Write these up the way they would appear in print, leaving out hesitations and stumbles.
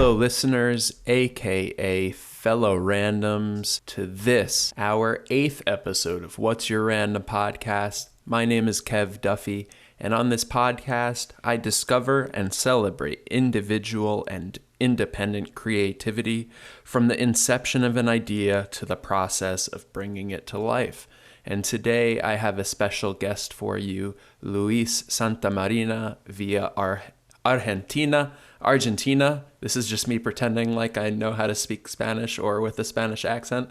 Hello, listeners, aka fellow randoms, to this, our 8th episode of What's Your Random podcast. My name is Kev Duffy, and on this podcast, I discover and celebrate individual and independent creativity from the inception of an idea to the process of bringing it to life. And today, I have a special guest for you, Luis Santamarina via Argentina. This is just me pretending like I know how to speak Spanish or with a Spanish accent.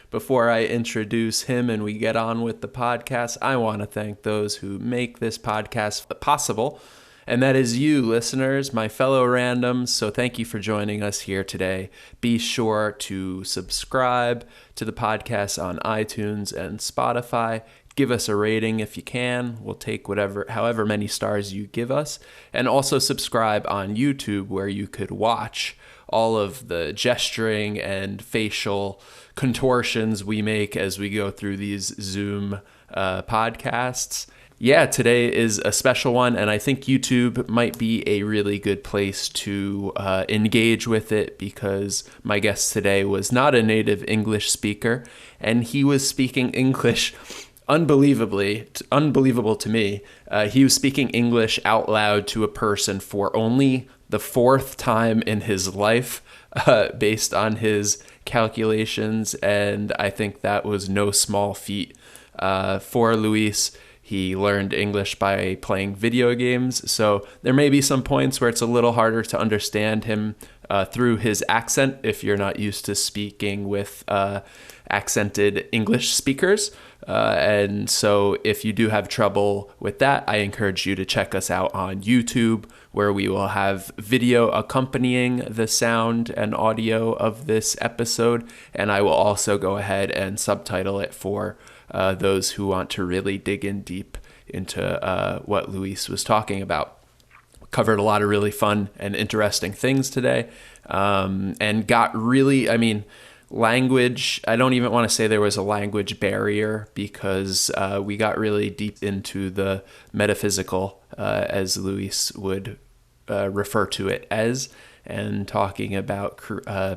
Before I introduce him and we get on with the podcast, I want to thank those who make this podcast possible. And that is you, listeners, my fellow randoms. So thank you for joining us here today. Be sure to subscribe to the podcast on iTunes and Spotify. Give us a rating if you can. We'll take however many stars you give us. And also subscribe on YouTube, where you could watch all of the gesturing and facial contortions we make as we go through these Zoom podcasts. Yeah, today is a special one, and I think YouTube might be a really good place to engage with it, because my guest today was not a native English speaker, and he was speaking English unbelievable to me. He was speaking English out loud to a person for only the 4th time in his life, based on his calculations, and I think that was no small feat. For Luis, he learned English by playing video games, so there may be some points where it's a little harder to understand him through his accent if you're not used to speaking with accented English speakers. And so if you do have trouble with that, I encourage you to check us out on YouTube, where we will have video accompanying the sound and audio of this episode. And I will also go ahead and subtitle it for those who want to really dig in deep into what Luis was talking about. Covered a lot of really fun and interesting things today, and got really, language, I don't even want to say there was a language barrier, because we got really deep into the metaphysical, as Luis would refer to it as, and talking about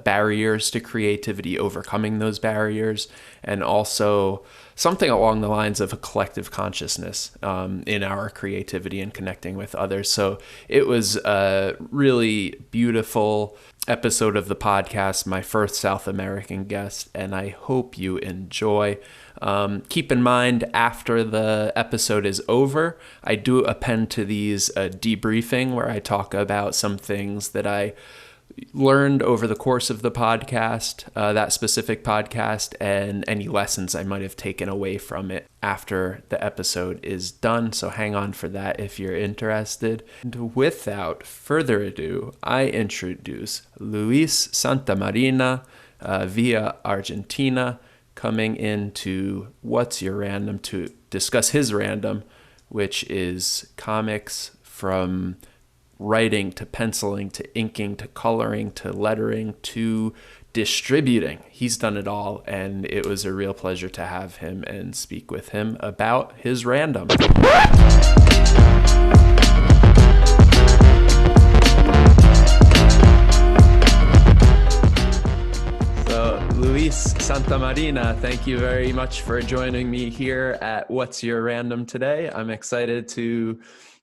barriers to creativity, overcoming those barriers, and also something along the lines of a collective consciousness in our creativity and connecting with others. So it was a really beautiful episode of the podcast, my first South American guest, and I hope you enjoy. Keep in mind, after the episode is over, I do append to these a debriefing where I talk about some things that I learned over the course of the podcast, that specific podcast, and any lessons I might have taken away from it after the episode is done. So hang on for that if you're interested. And without further ado, I introduce Luis Santamarina via Argentina, coming into What's Your Random to discuss his random, which is comics, from writing to penciling to inking to coloring to lettering to distributing. He's done it all, and it was a real pleasure to have him and speak with him about his random. So, Luis Santamarina, thank you very much for joining me here at What's Your Random today. I'm excited to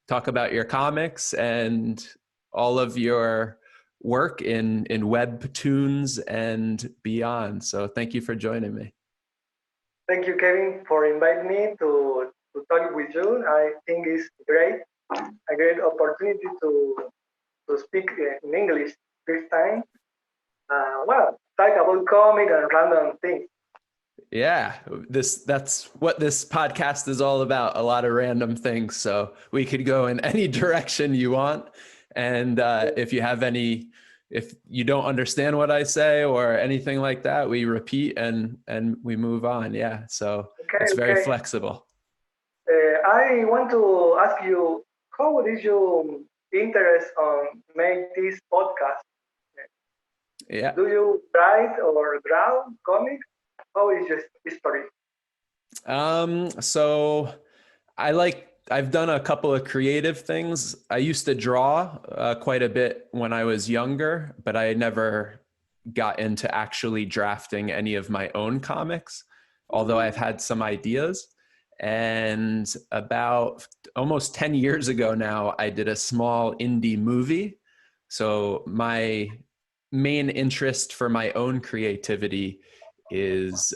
talk about your comics and all of your work in webtoons and beyond. So thank you for joining me. Thank you, Kevin, for inviting me to talk with you. I think it's a great opportunity to speak in English this time. Talk about comic and random things. Yeah, that's what this podcast is all about, a lot of random things. So we could go in any direction you want. And if you don't understand what I say or anything like that, we repeat and we move on. Yeah, so it's very flexible. I want to ask you, how did you interest on make this podcast? Yeah. Do you write or draw comics? How is your history? So I I've done a couple of creative things. I used to draw quite a bit when I was younger, but I never got into actually drafting any of my own comics, although I've had some ideas. And about almost 10 years ago now, I did a small indie movie. So my main interest for my own creativity is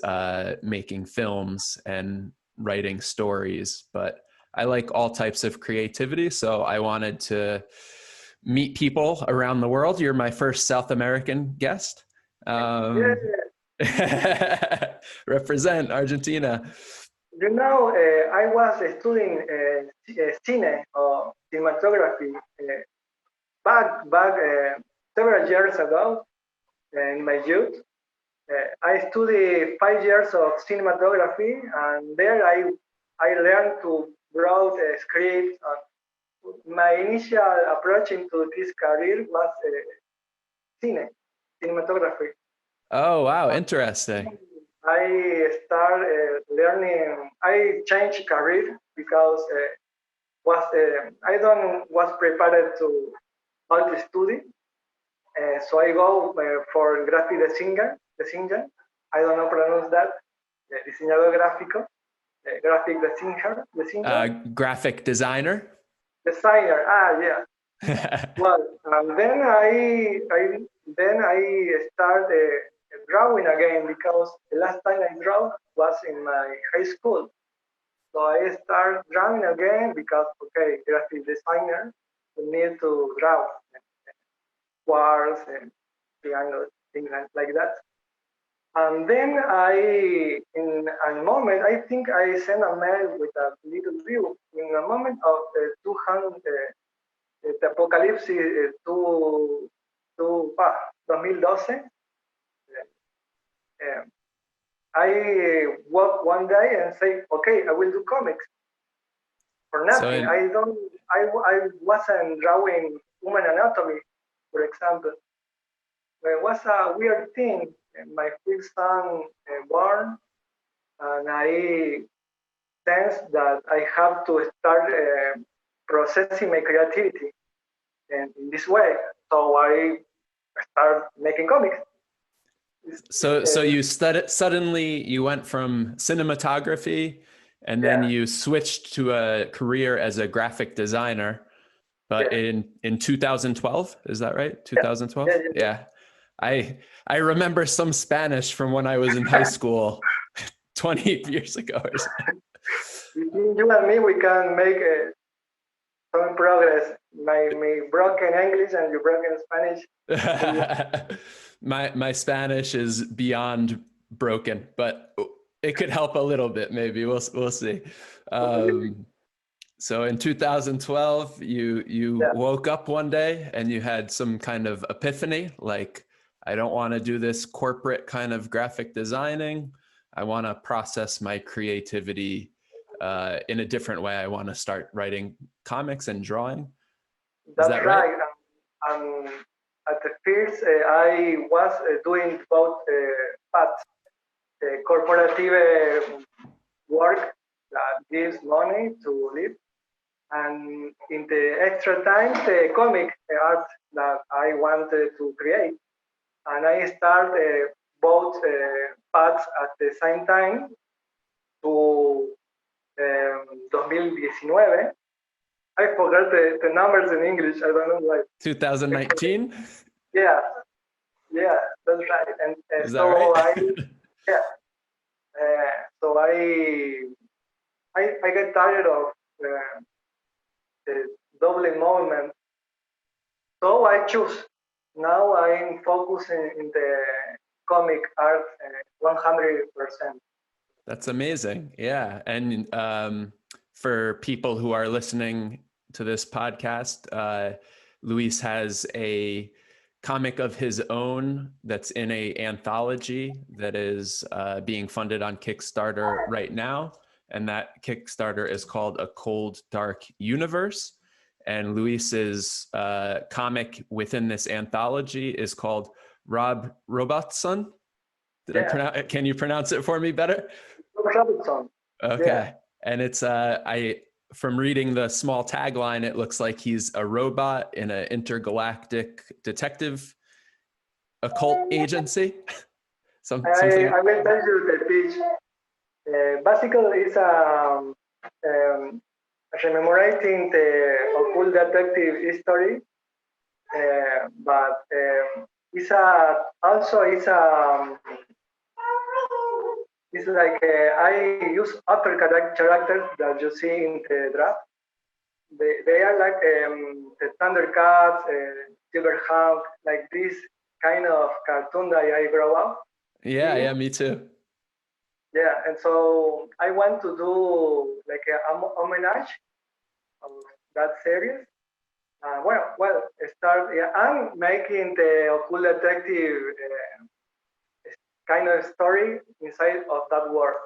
making films and writing stories, but I like all types of creativity. So I wanted to meet people around the world. You're my first South American guest. Yeah, Represent Argentina. I was studying cine or cinematography back several years ago in my youth. I studied 5 years of cinematography, and there I learned to write scripts. My initial approach into this career was cinematography. Oh, wow. Interesting. I started learning. I changed career because I don't was prepared to all the study. So I go for graphic designer. I don't know pronounce that. Diseñador gráfico, graphic designer, Graphic designer. designer. Ah, yeah. Well, then I start drawing again because the last time I draw was in my high school. So I start drawing again because okay, graphic designer, we need to draw words and triangles, things like that. And then in a moment, I think I sent a mail with a little view. In a moment of 200, the apocalypse 2012, uh, I woke one day and say, okay, I will do comics for So nothing. I wasn't drawing human anatomy, for example. It was a weird thing. My first son born, and I sensed that I have to start processing my creativity in this way. So I start making comics. so you suddenly you went from cinematography and then Yeah, you switched to a career as a graphic designer, but yeah, in 2012, is that right? yeah, yeah, 2012? yeah. Yeah. I remember some Spanish from when I was in high school 20 years ago or Between you and me, we can make some progress. My broken English and your broken Spanish. something. My Spanish is beyond broken, but it could help a little bit. Maybe we'll see. Um, so in 2012, you Yeah, woke up one day and you had some kind of epiphany, like I don't want to do this corporate kind of graphic designing. I want to process my creativity in a different way. I want to start writing comics and drawing. Is that's that right? right. At the first, I was doing both paths, corporative work that gives money to live, and in the extra time, the comic art that I wanted to create. And I start both paths at the same time to 2019. I forgot the numbers in English. I don't know why. 2019? Yeah, yeah, that's right. And Is that right? yeah, so I get tired of the double movement. So I choose. Now I'm focusing in the comic art 100%. That's amazing. Yeah. And for people who are listening to this podcast, Luis has a comic of his own that's in a anthology that is being funded on Kickstarter right now. And that Kickstarter is called A Cold Dark Universe. And Luis's comic within this anthology is called Rob Robertson. Did I Yeah, pronounce? Can you pronounce it for me better? Robertson. Yeah, Okay. And it's I from reading the small tagline, it looks like he's a robot in an intergalactic detective occult agency. Something. I will tell you the pitch. Basically, it's commemorating the occult detective history, but it's a also it's like I use other characters that you see in the draft. They are like the Thundercats, Silverhawk, like this kind of cartoon that I grow up. Yeah, me too. Yeah, and so I want to do like a homage of that series. Start. Yeah, I'm making the occult detective kind of story inside of that world.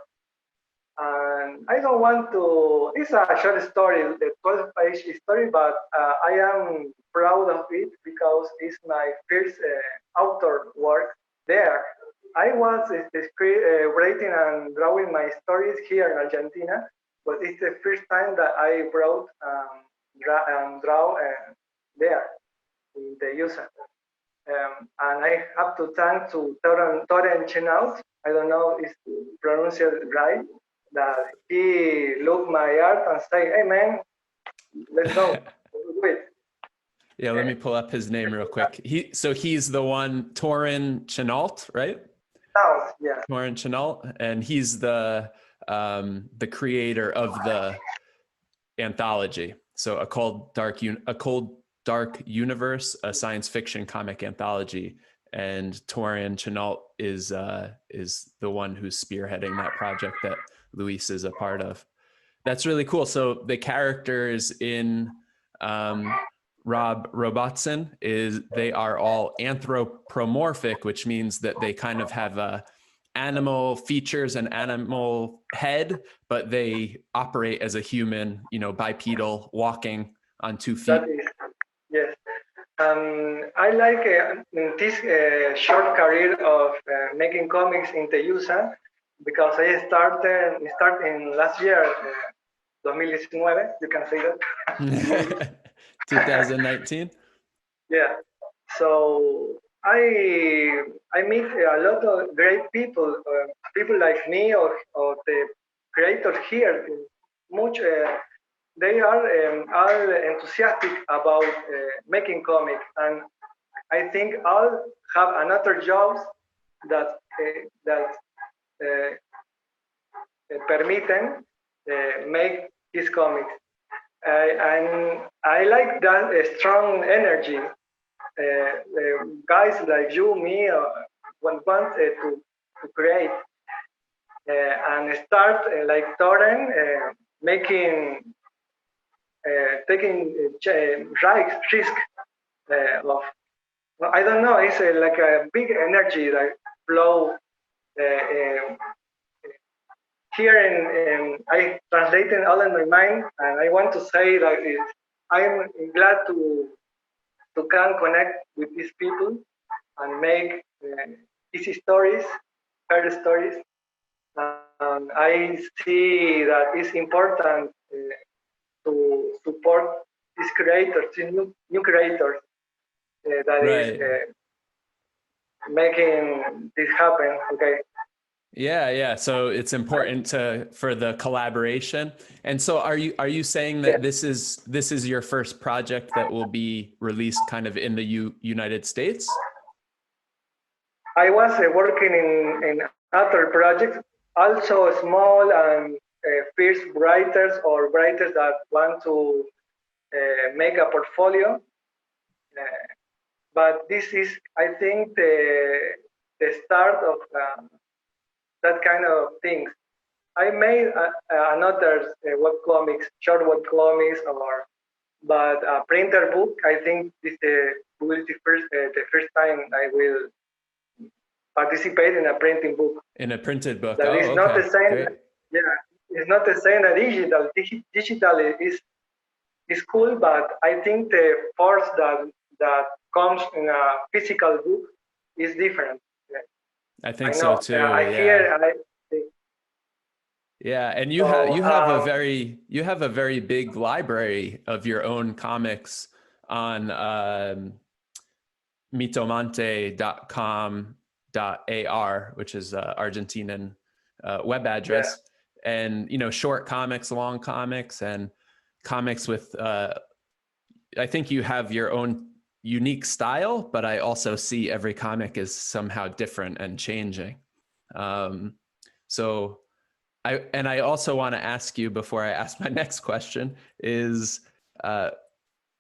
And I don't want to. It's a short story, a 12-page story, but I am proud of it because it's my first author work there. I was writing and drawing my stories here in Argentina, but it's the first time that I wrote and draw there in the USA. And I have to thank to Toren Chenault. I don't know if pronounced it right. That he looked my art and say, "Hey man, let's go, do it." Yeah, let me pull up his name real quick. He's the one, Torin Chenault, right? Oh, yeah. Torin Chenault, and he's the creator of the anthology. So a cold dark universe, a science fiction comic anthology, and Torin Chenault is the one who's spearheading that project that Luis is a part of. That's really cool. So the characters in Rob Robotsson they are all anthropomorphic, which means that they kind of have animal features and animal head, but they operate as a human, bipedal, walking on 2 feet. That is, yes. I like this short career of making comics in the USA because I start in last year, 2019. You can say that. 2019. Yeah. So I meet a lot of great people, people like me or the creators here. Much they are all enthusiastic about making comics, and I think all have another jobs that uh, permiten make his comics. And I like that strong energy. Guys like you, me, want to create and start like Toren making taking risk of I don't know. It's like a big energy that flow here I translated all in my mind, and I want to say that I'm glad to can connect with these people and make easy stories, her stories. And I see that it's important to support these creators, these new creators that is Right. making this happen. Okay. Yeah. So it's important for the collaboration. And so are you saying that this is your first project that will be released kind of in the United States? I was working in other projects, also small and first writers or writers that want to make a portfolio. But this is, I think, the start of that kind of things. I made another web comics, short web comics, but a printer book. I think this will be the first time I will participate in a printing book. In a printed book. That is not the same. Great. Yeah, it's not the same as digital. Digital is cool, but I think the force that comes in a physical book is different. I think so too. I hear. Yeah, and So you have a very big library of your own comics on mitomante.com.ar, which is Argentinian web yeah, address, and short comics, long comics, and comics with. I think you have your own unique style, but I also see every comic is somehow different and changing. Um, so I also want to ask you before I ask my next question is uh,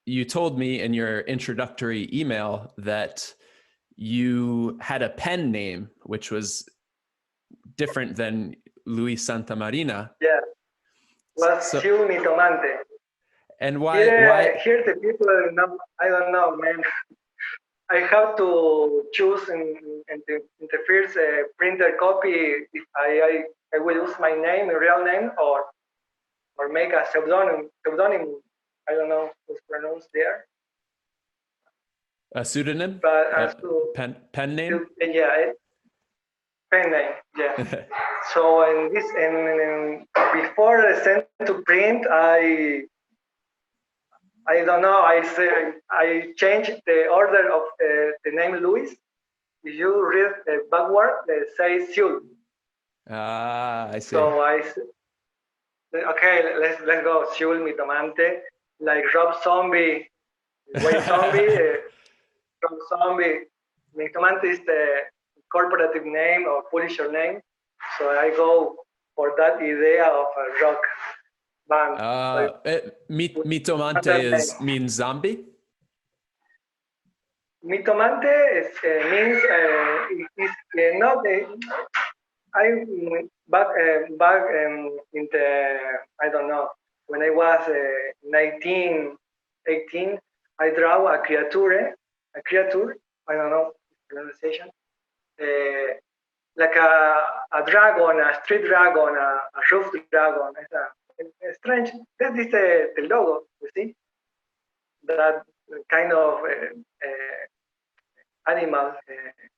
you told me in your introductory email that you had a pen name which was different than Luis Santamarina. yeah. Was So Siu Mitomante. and why Here the people, no, I don't know, man. I have to choose in the first printer copy if I will use my name, a real name, or make a pseudonym. Pseudonym, I don't know who's pronounced there, a pseudonym, but as to pen name? yeah, pen name, yeah. So in this, and before I sent to print, I don't know. I say I changed the order of the name Louis. If you read backward, say Seoul. Ah, I see. So okay, let's go. Seoul Mitomante, like Rob Zombie, White Zombie, Rob Zombie. Mitomante is the corporative name or publisher name. So I go for that idea of a rock band. So Mitomante standard name. means zombie. Mitomante means is not I back in the I don't know when I was 19, 18, I draw a creature, I don't know pronunciation, uh, like a dragon, a street dragon, a roof dragon. It's a strange. That is the logo. You see that kind of animal,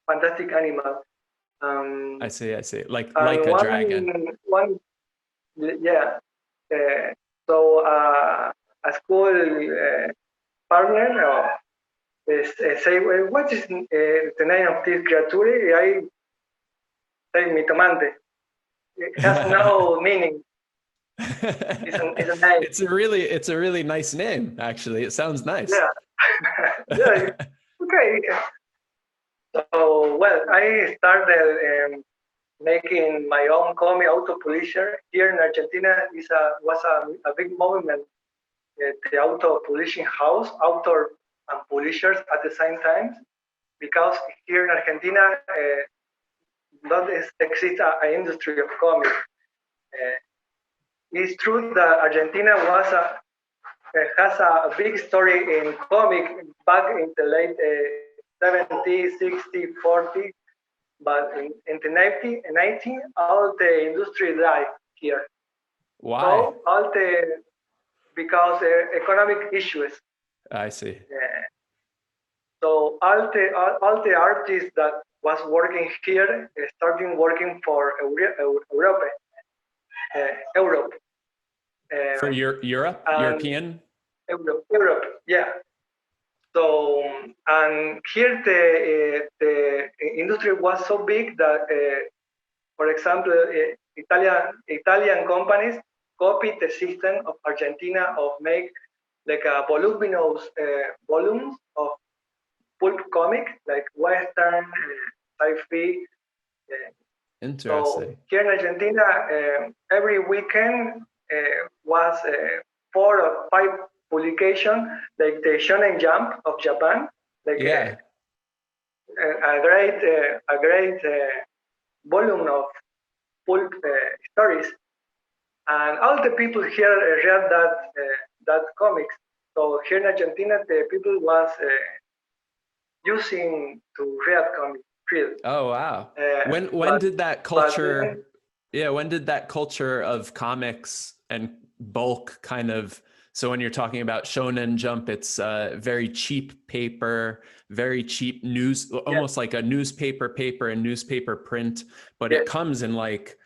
fantastic animal. I Um, see. I see. Like and a dragon. one, yeah. Uh, so a school partner say, well, what is the name of this creature? I say mitomante. It has no meaning. It's a name. It's a really nice name, actually. It sounds nice. Yeah, yeah. Okay. So well, I started making my own comic auto publisher here in Argentina. Was a big movement. The auto publishing house, author and publishers at the same time, because here in Argentina not exist an industry of comics. It's true that Argentina has a big story in comic back in the late 70s, 60s, 40s, but in the 19, all the industry died here. Why? So all the because economic issues. I see. So all the artists that was working here starting working for Europe, Europe, For um, Europe, and European? Europe, yeah. So and here the industry was so big that, for example, Italian companies copied the system of Argentina of make like a voluminous volumes of pulp comic, like Western, sci-fi. So Interesting. here in Argentina, every weekend was 4 or 5 publication, like the Shonen Jump of Japan, like Yeah. a great volume of pulp stories, and all the people here read that comics. So here in Argentina, the people was using to read comics. Read. Oh wow. When But did that then culture when did that culture of comics and bulk kind of, so when you're talking about Shonen Jump, it's very cheap paper, very cheap news, yeah, almost like a newspaper paper and newspaper print, but yeah, it comes in like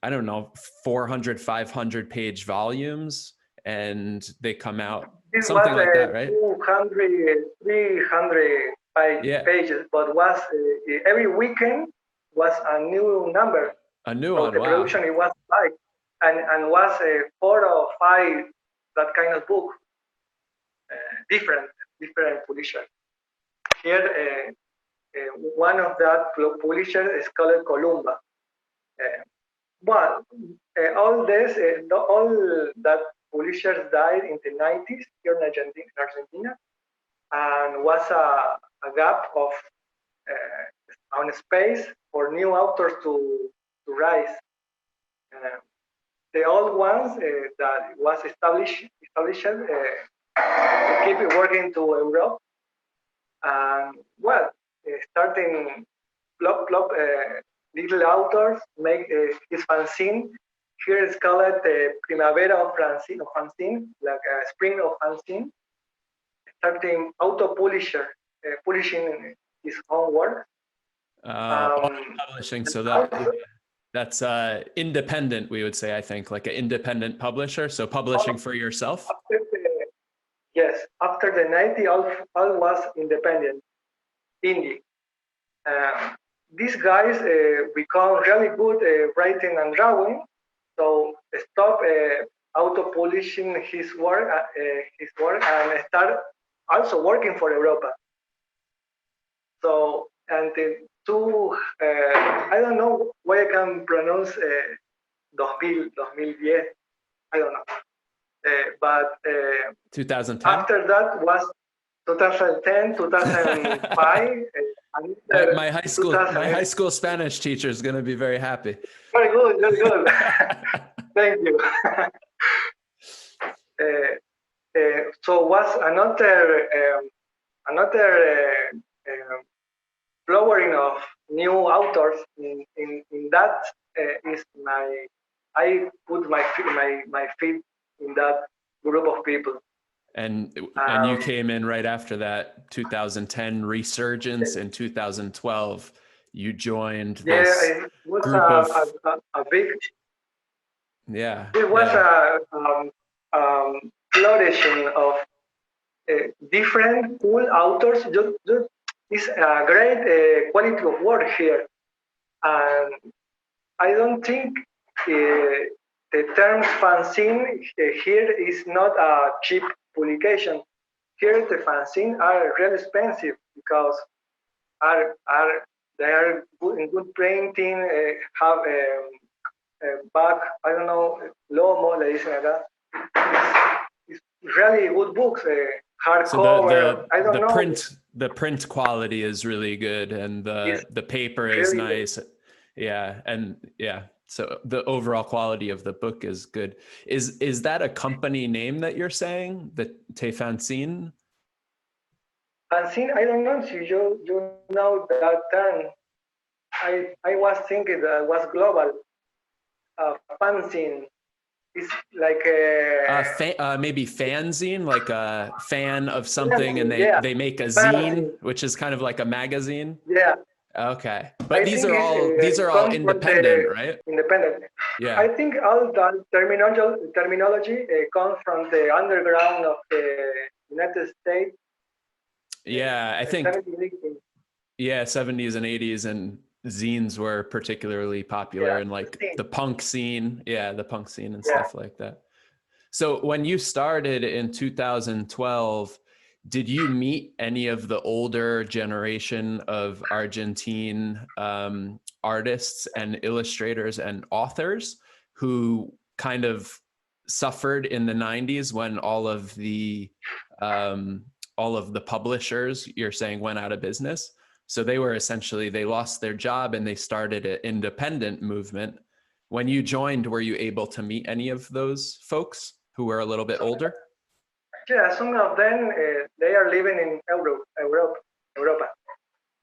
I don't know, 400, 500 page volumes, and they come out This something was like that, right? 200, 300 Yeah, pages, but was every weekend was a new number. a new So one. the production Wow. it was like, and was 4 or 5 that kind of book, different different publishers. Here, one of that publishers is called Columba. Uh, Well, all this, all that publishers died in the 90s here in Argentina, and was a gap of on space for new authors to rise. Uh, the old ones that was established keep working to Europe, and well, starting plop plop little authors make his fanzine. Here it's called Primavera of fanzine, like spring of fanzine. Starting auto publishing his own work. Publishing. So Also, that's independent, we would say, I think, like an independent publisher. So publishing for yourself. after the, yes, after the 90, all was independent, indie. Uh, these guys become really good writing and drawing, so stop auto polishing his work, and start also working for Europa. So and the two, I don't know why I can pronounce 2010. I don't know, but 2010. after that was 2010, 2005, and My high 2008. school Spanish teacher is going to be very happy. Very good, very good. Thank you. So was another flowering of new authors in that is my I put my feet in that group of people. And you Um, came in right after that 2010 resurgence. In 2012 you joined yeah, this it was group of a big. yeah, It was yeah. a flourishing of different cool authors. It's a great quality of work here, and I don't think the term fanzine here is not a cheap publication. Here the fanzine are really expensive because are they are good, in good printing, have back, I don't know, lomo le dicen acá. It's really good books, So hardcover. I don't know. the print quality is really good, and It's the paper is really good. nice. Yeah, and yeah, so the overall quality of the book is good. Is that a company name that you're saying, the Tefancine? Fanzine, I don't know if you know that term. I was thinking that was global. Fanzine is like a Maybe fanzine, like a fan of something, and fanzine, yeah, they make a zine, fanzine, which is kind of like a magazine. yeah. Okay, but I think it's these are all come from independent, the right? independent. I Yeah, think all that terminology comes from the underground of the United States, yeah. I think 70s. yeah, 70s and 80s, and zines were particularly Yeah, popular, and the like scene. the punk scene, yeah, the punk scene and Yeah. stuff like that. So when you started in 2012, did you meet any of the older generation of Argentine artists and illustrators and authors who kind of suffered in the 90s when um, all of the publishers you're saying went out of business? So they were essentially, they lost their job and they started an independent movement. When you joined, were you able to meet any of those folks who were a little bit So, older? yeah, some of them they are living in Europa.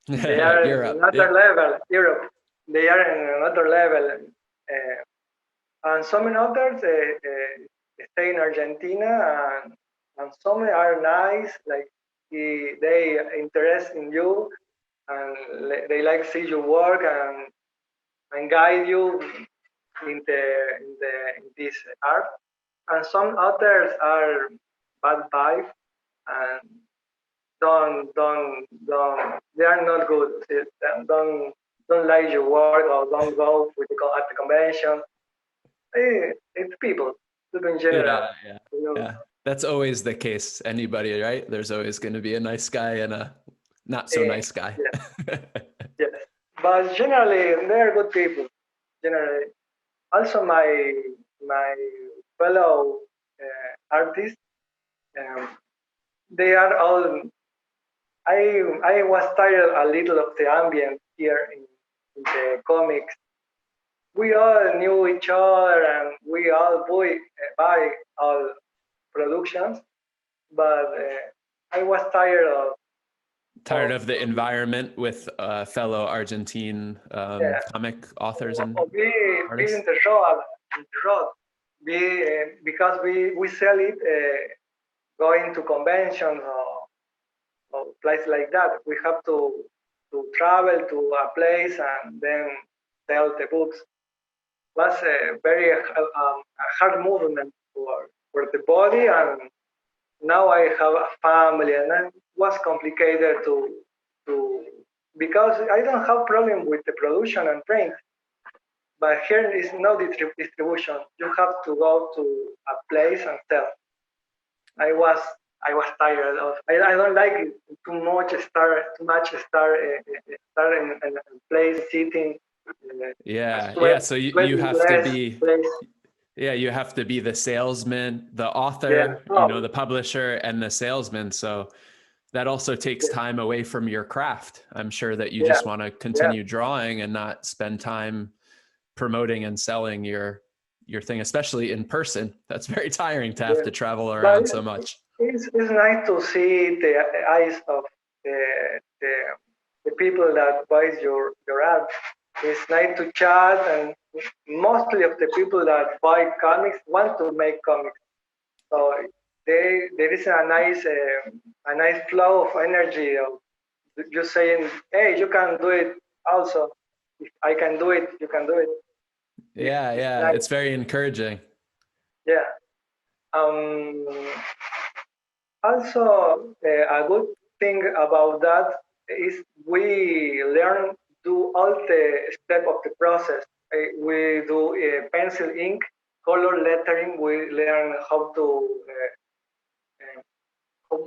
They are in Europe. another Yep. level. Europe. They are in another level. And some others stay in Argentina, and some are nice, like they interest in you, and they like see your work and guide you. in this art, and some others are bad vibe and don't they are not good. Don't like your work or don't go at the convention. It's people in general. Yeah, yeah, You know. yeah. That's always the case. Anybody, right? There's always going to be a nice guy and a not so Eh, nice guy. yes, yes. But generally, they're good people. Generally, also my fellow artists, um, they are all. I was tired a little of the ambient here in the comics. We all knew each other and we all buy all productions, but I was tired Tired of of the environment with fellow Argentine yeah, comic authors and be artists. in the road, because we sell it going to conventions or places like that. We have to travel to a place and then sell the books. Was a very a hard movement for the body, and now I have a family, and it was complicated to because I don't have problem with the production and print, but here is no distribution. You have to go to a place and sell. I was I was tired of. I don't like it too much star in a place sitting a Yeah, sweat yeah. So you sweaty have to place be, place. yeah, you have to be the salesman, the Yeah. author, Oh, the publisher and the salesman. So that also takes yeah. time away from your craft. I'm sure that you Yeah. just want to Yeah. continue drawing and not spend time promoting and selling your thing, especially in person. That's very tiring to have Yeah. to travel But around so much. it's nice to see the eyes of the, the, the people that buys your art. It's nice to chat, and mostly of the people that buy comics want to make comics. So there is a nice flow of energy of just saying, "Hey, you can do it also. If I can do it, you can do it." Yeah, It's yeah. nice. It's very encouraging. Yeah. Um, Also, a good thing about that is we learn do all the step of the process. We do pencil ink, color lettering. We learn uh, how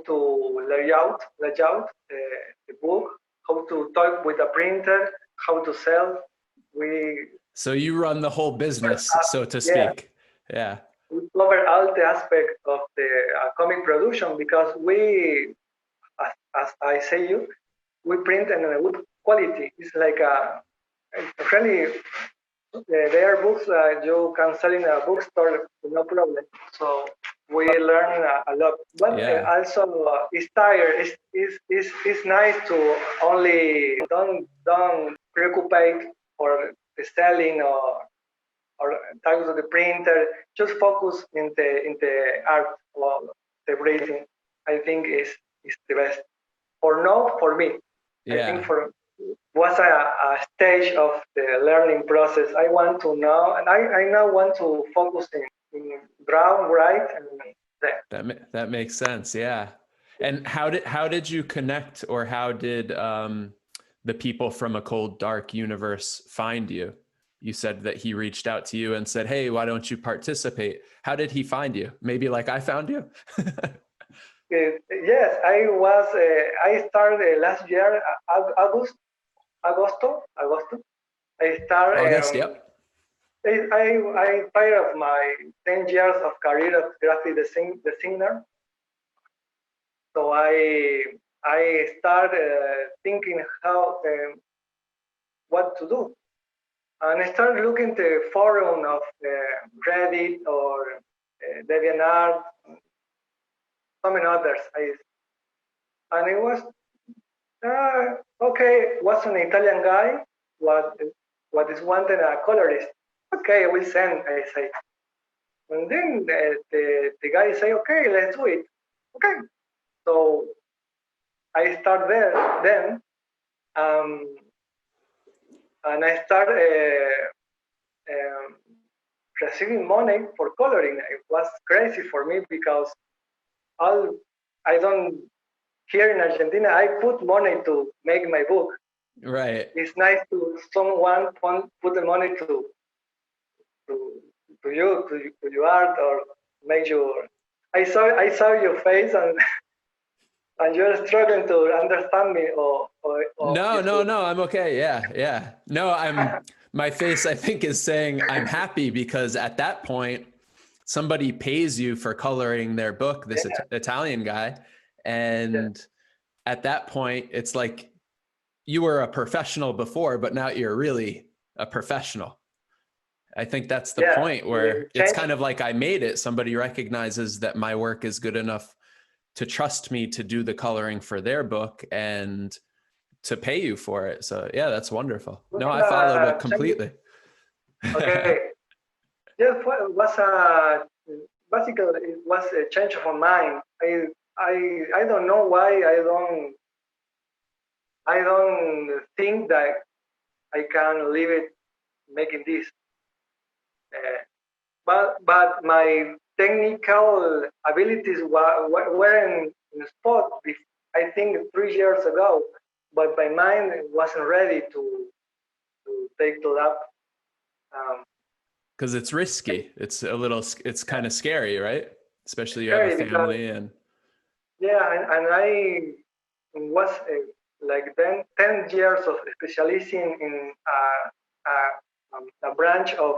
to layout the book, how to talk with a printer, how to sell. We So you run the whole business, so to yeah, speak. Yeah. we cover all the aspects of the comic production because as I say you, we print in a good quality. It's like really there are books you can sell in a bookstore no problem. So we learn a lot. But Yeah. also it's tired. It's nice to only don't preoccupate for the selling or talk to the printer. Just focus in the art or the breathing. I think is the best. Or no, for me. I think Yeah. for was a stage of the learning process. I want to know, and I now want to focus in draw, write, and that. That makes sense. Yeah. And how did you connect, or how did the people from A Cold Dark Universe find you? You said that he reached out to you and said, "Hey, why don't you participate?" How did he find you? Maybe like I found you? Yes, I was. I started last year, Agosto. I started. August, yep. I tired of my 10 years of career of graphic designer. So I started thinking how what to do, and I started looking the forum of Reddit or DeviantArt, some others. And it was okay. Was an Italian guy. What what is wanted a colorist? Okay, I will send. I say, and then the guy say, okay, let's do it. Okay, so I start there then. Um, and I start receiving money for coloring. It was crazy for me because all I don't here in Argentina. I put money to make my book. Right. It's nice to someone put the money to to your art or make your. I saw your face and you're struggling to understand me or No, if no, you. no, I'm okay. Yeah, yeah. No, my face, I think, is saying I'm happy because at that point, somebody pays you for coloring their book, this Yeah, Italian guy. yeah, And at that point, it's like you were a professional before, but now you're really a professional. I think that's the yeah. point You where it's change. kind of like I made it. Somebody recognizes that my work is good enough to trust me to do the coloring for their book and to pay you for it. So yeah, that's wonderful. Was No, I followed it change. completely. Okay. Yeah, it was a basically it was a change of mind. I don't know why I don't think that I can leave it making this. Uh, but my technical abilities weren't in spot. I think 3 years ago, but my mind wasn't ready to take to that. Um, Because it's risky. It's a little, it's kind of scary, right? Especially you have a Scary because family and yeah, and I was like 10 years of specializing in a branch of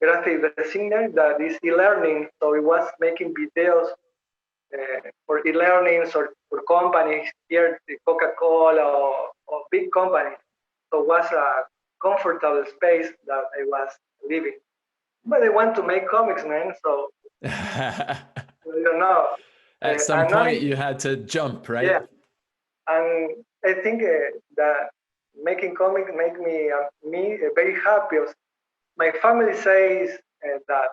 graphic designer that is e-learning. So it was making videos for e-learnings or for companies here, Coca-Cola or big companies. So it was a comfortable space that I was living. But I want to make comics, man. So at I don't know. some And I, point you had to jump, yeah, right? and I think that making comics make me very happy. My family says that,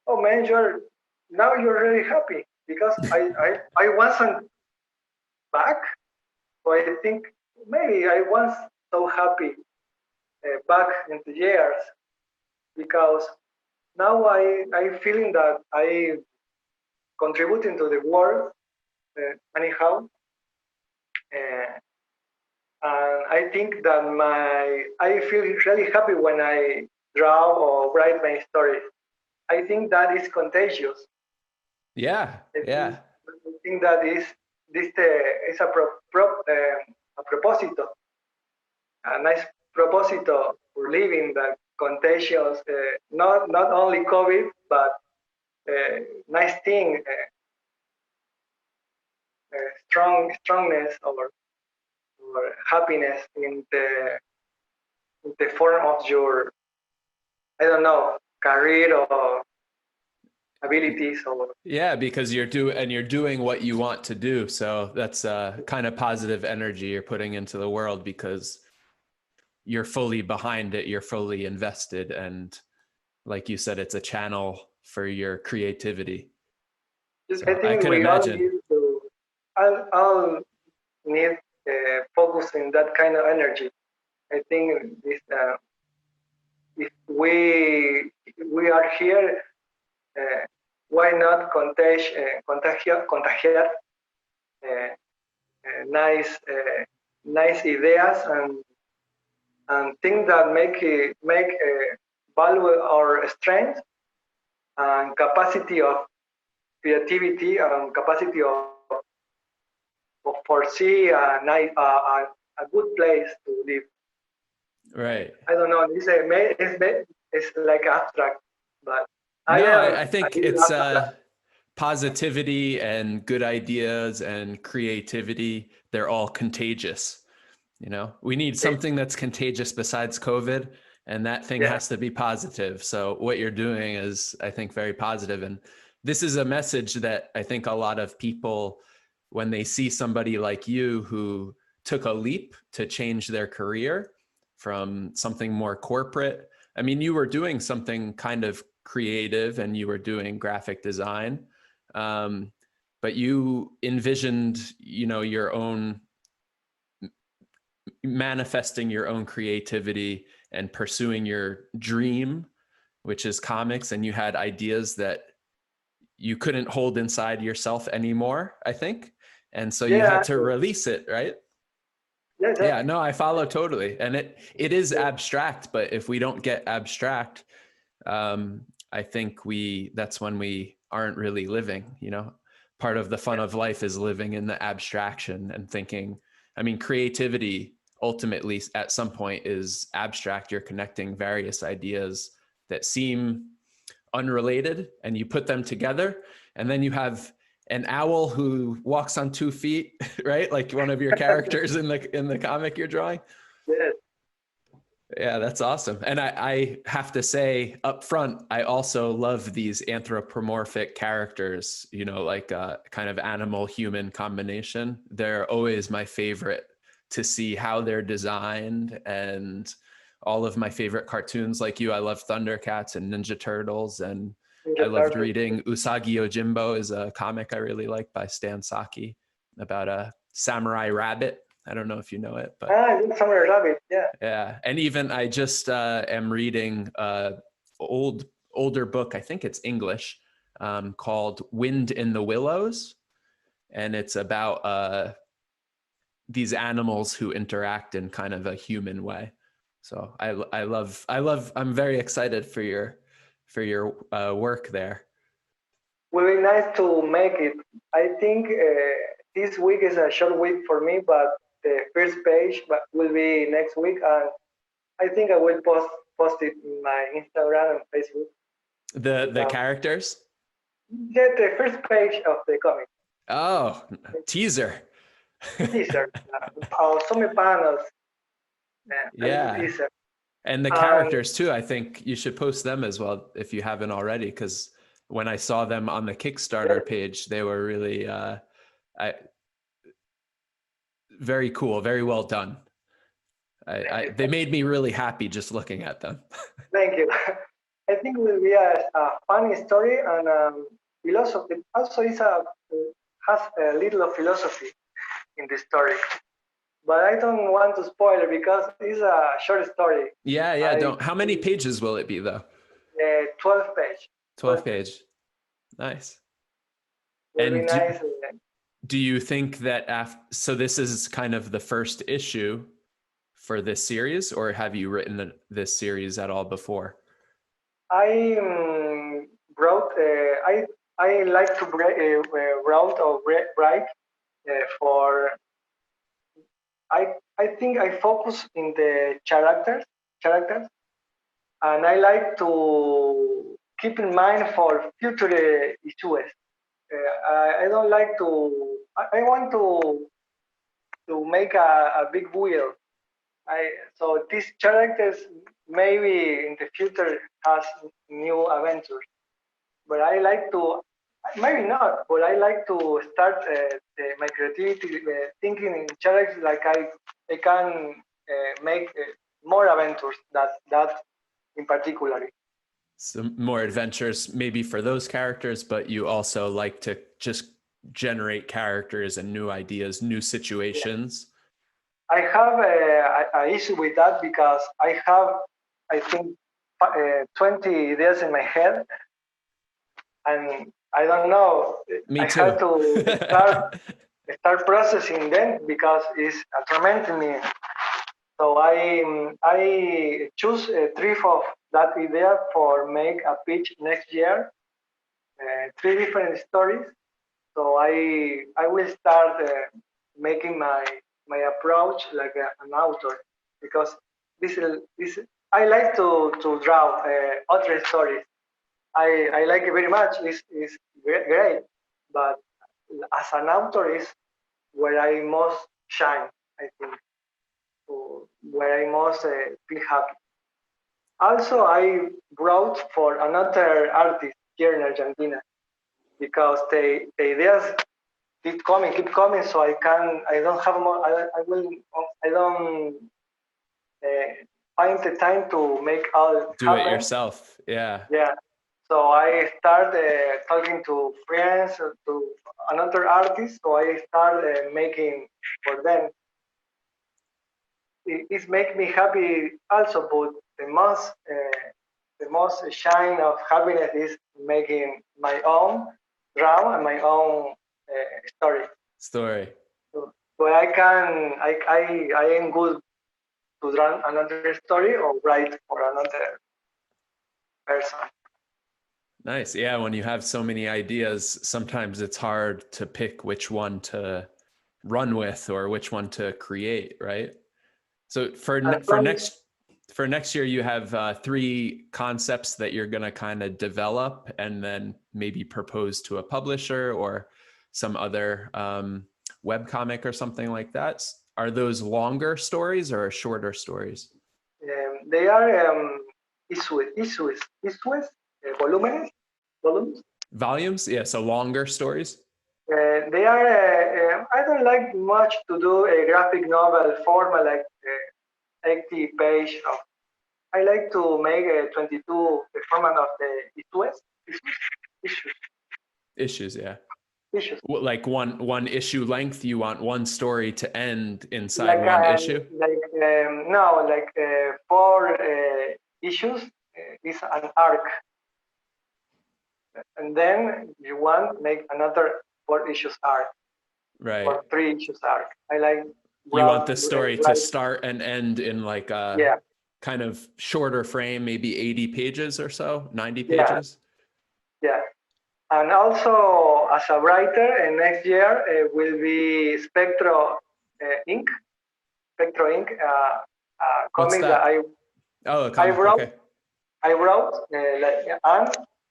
oh man, you're really happy because I wasn't back. So I think maybe I was so happy back in the years because now I feeling that I contributing to the world anyhow. Uh, and I think that I feel really happy when I draw or write my stories. I think that is contagious. Yeah, yeah. I think that this is a proposito, a nice proposito for living that contagious. Not only COVID, but nice thing, strongness or happiness in the form of your I don't know career or abilities or Yeah, because you're doing what you want to do. So that's kind of positive energy you're putting into the world because you're fully behind it, you're fully invested, and like you said, it's a channel for your creativity. I So I think could we all imagine. need to all need focus in that kind of energy. I think this if we are here, uh, why not contagiar nice ideas and things that make value our strength and capacity of creativity and capacity of foresee a good place to live. Right. I don't know. It's like abstract, but I No, am I a think little it's abstract. positivity and good ideas and creativity. They're all contagious. You know, we need something that's contagious besides COVID, and that thing Yeah, has to be positive. So what you're doing is, I think, very positive. And this is a message that I think a lot of people, when they see somebody like you who took a leap to change their career from something more corporate. I mean, you were doing something kind of creative and you were doing graphic design. Um, but you envisioned, you know, your own manifesting your own creativity and pursuing your dream which is comics, and you had ideas that you couldn't hold inside yourself anymore, I think. And so you Yeah, had to release it, right? yeah, Yeah, exactly. no, I follow totally. And it is abstract, but if we don't get abstract, I think that's when we aren't really living, you know. Part of the fun of life is living in the abstraction and thinking. I mean, creativity ultimately at some point is abstract. You're connecting various ideas that seem unrelated and you put them together, and then you have an owl who walks on 2 feet, right? Like one of your characters in the comic you're drawing. Yes, Yeah, that's awesome. And I have to say up front, I also love these anthropomorphic characters, you know, like a kind of animal human combination. They're always my favorite to see how they're designed. And all of my favorite cartoons, like you, I love Thundercats and Ninja Turtles. And I Ninja loved Turtles. reading Usagi Yojimbo, is a comic I really like by Stan Saki about a samurai rabbit. I don't know if you know it, but Ah, Summer Rabbit. Yeah. yeah. And even I just am reading older book, I think it's English, called Wind in the Willows. And it's about these animals who interact in kind of a human way. So I'm very excited for your work there. Will be nice to make it. I think this week is a short week for me, but the first page will be next week, and I think I will post it in my Instagram and Facebook The because characters. get the first page of the comic Oh, teaser. teaser, some panels, a little Yeah. teaser, And the and characters too, I think you should post them as well if you haven't already, because when I saw them on the Kickstarter page, they were really I, very cool, very well done. They made me really happy just looking at them. thank you. I think it will be a funny story and philosophy. Also, has a little of philosophy in the story. But I don't want to spoil it because it's a short story. Yeah, yeah. I Don't. How many pages will it be though? 12 page. 12 12 page page. Nice. will be And nice. do you think that so this is kind of the first issue for this series, or have you written this series at all before? I wrote. I like to write or write for. I think I focus in the characters, and I like to keep in mind for future issues. I don't like to. I want to make a big wheel. So these characters maybe in the future has new adventures, but I like to maybe not, but I like to start my creativity thinking in characters like I can make more adventures that in particular. Some more adventures maybe for those characters, but you also like to just generate characters and new ideas, new situations. I have a issue with that because I think, 20 ideas in my head, and I don't know. Me I had too. to start processing them because it's tormenting me. So I choose three of that idea for make a pitch next year. Three different stories. So I will start making my approach like an author because this I like to draw other stories. I like it very much. It's great, but as an author is where I most shine. I think where I most feel happy. Also, I wrote for another artist here in Argentina because the ideas keep coming. So I don't have more. I don't uh, find the time to make all Do it happen. yourself. Yeah. Yeah. So I start talking to friends or to another artist. So I start making for them. It makes me happy also, but the most the most shine of happiness is making my own drama and my own story. So I am good to draw another story or write for another person. Nice. Yeah, when you have so many ideas, sometimes it's hard to pick which one to run with or which one to create, right? So for next year, you have 3 concepts that you're going to kind of develop and then maybe propose to a publisher or some other web comic or something like that. Are those longer stories or shorter stories? They are volúmenes, volumes. Volumes? Yeah, so longer stories. They are. I don't like much to do a graphic novel format like 80 page of. I like to make a 22 the format of the issues. Issues, yeah. Issues. Like one issue length. You want one story to end inside Like one issue? no, like 4 issues is an arc, and then you want make another 4 issues arc. Right. Or 3 issues arc. I like. You want the story to start and end in like a kind of shorter frame, maybe 80 pages or so, 90 pages. Yeah. And also as a writer, next year will be Inc. Spectro Inc. Comic that I wrote. Okay. I wrote and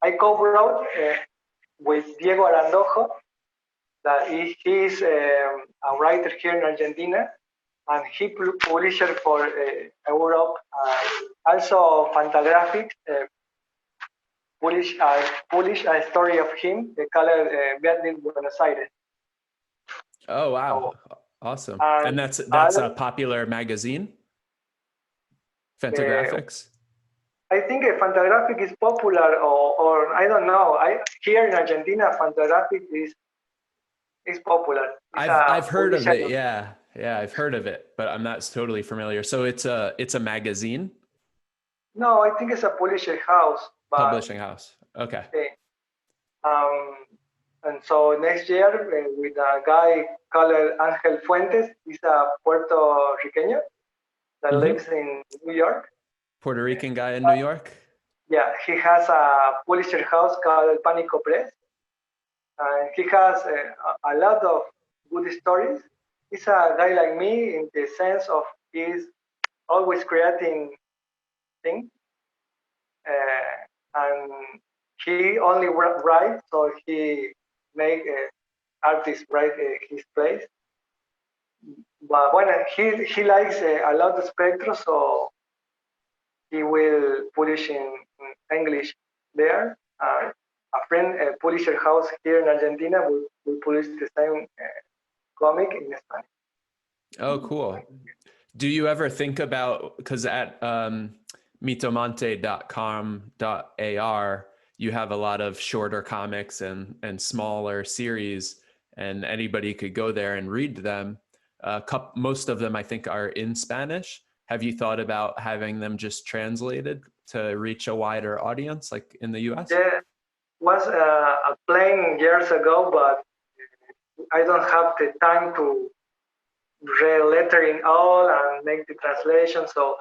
I co-wrote with Diego Arandojo. That he's a writer here in Argentina, and he published for Europe. Also, Fantagraphics published a story of him, the color Vietnam, Buenos Aires. Oh wow, awesome! And that's a popular magazine, Fantagraphics. I think Fantagraphic is popular, or I don't know. Here in Argentina, Fantagraphic is popular. I've heard of it. Yeah, I've heard of it, but I'm not totally familiar. So it's a magazine. No, I think it's a publishing house. Okay. And so next year with a guy called Angel Fuentes, he's a Puerto Rican that lives in New York. Puerto Rican guy in New York? Yeah, he has a publisher house called Panico Press. He has a lot of good stories. He's a guy like me in the sense of he's always creating things. And he only writes, so he make artists write his plays. But when he likes a lot of Spectro, so he will publish in English there. A friend, a publisher house here in Argentina, will publish the same comic in Spanish. Oh, cool. Do you ever think about, because at mitomante.com.ar, you have a lot of shorter comics and smaller series, and anybody could go there and read them. Most of them, I think, are in Spanish. Have you thought about having them just translated to reach a wider audience, like in the US? Yeah, was a plan years ago, but I don't have the time to read lettering all and make the translation. So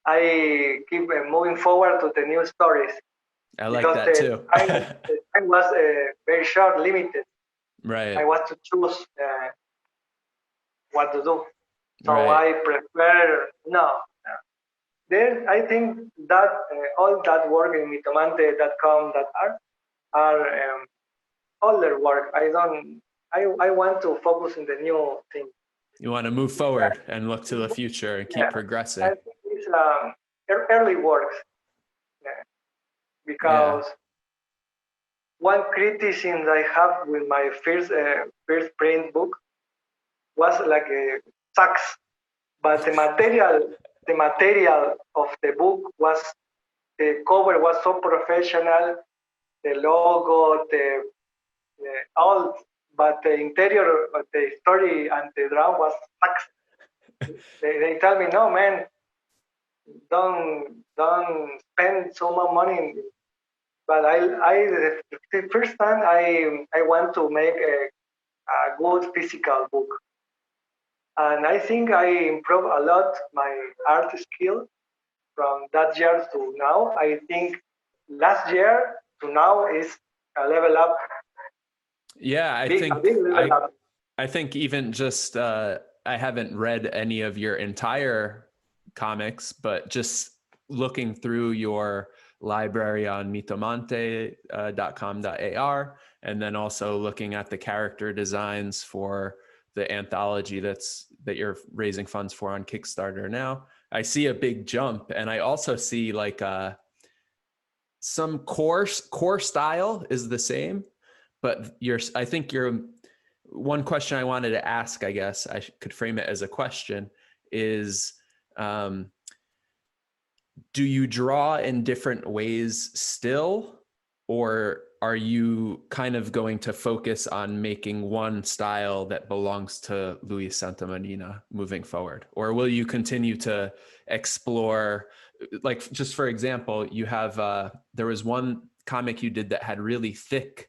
I keep moving forward to the new stories. I like that too. The time was very short, limited. Right. I want to choose what to do. So I prefer no. Then I think that all that work in mitomante.com that are older work. I want to focus on the new thing. You want to move forward and look to the future and keep progressing. I think it's early works because one criticism I have with my first print book was like sucks, but the material of the book was, the cover was so professional, the logo, the all, but the interior of the story and the drawing was sucks. They tell me, no man, don't spend so much money. But the first time I want to make a good physical book, and I think I improved a lot my art skill from that year to now. I think last year to now is a level up, Yeah, a big level up. I think even just I haven't read any of your entire comics, but just looking through your library on mitomante.com.ar, and then also looking at the character designs for the anthology that you're raising funds for on Kickstarter now, I see a big jump, and I also see like some core style is the same, but I think you're one question I wanted to ask, I guess I could frame it as a question, is um, do you draw in different ways still, or are you kind of going to focus on making one style that belongs to Luis Santamarina moving forward? Or will you continue to explore, like, just for example, you have, there was one comic you did that had really thick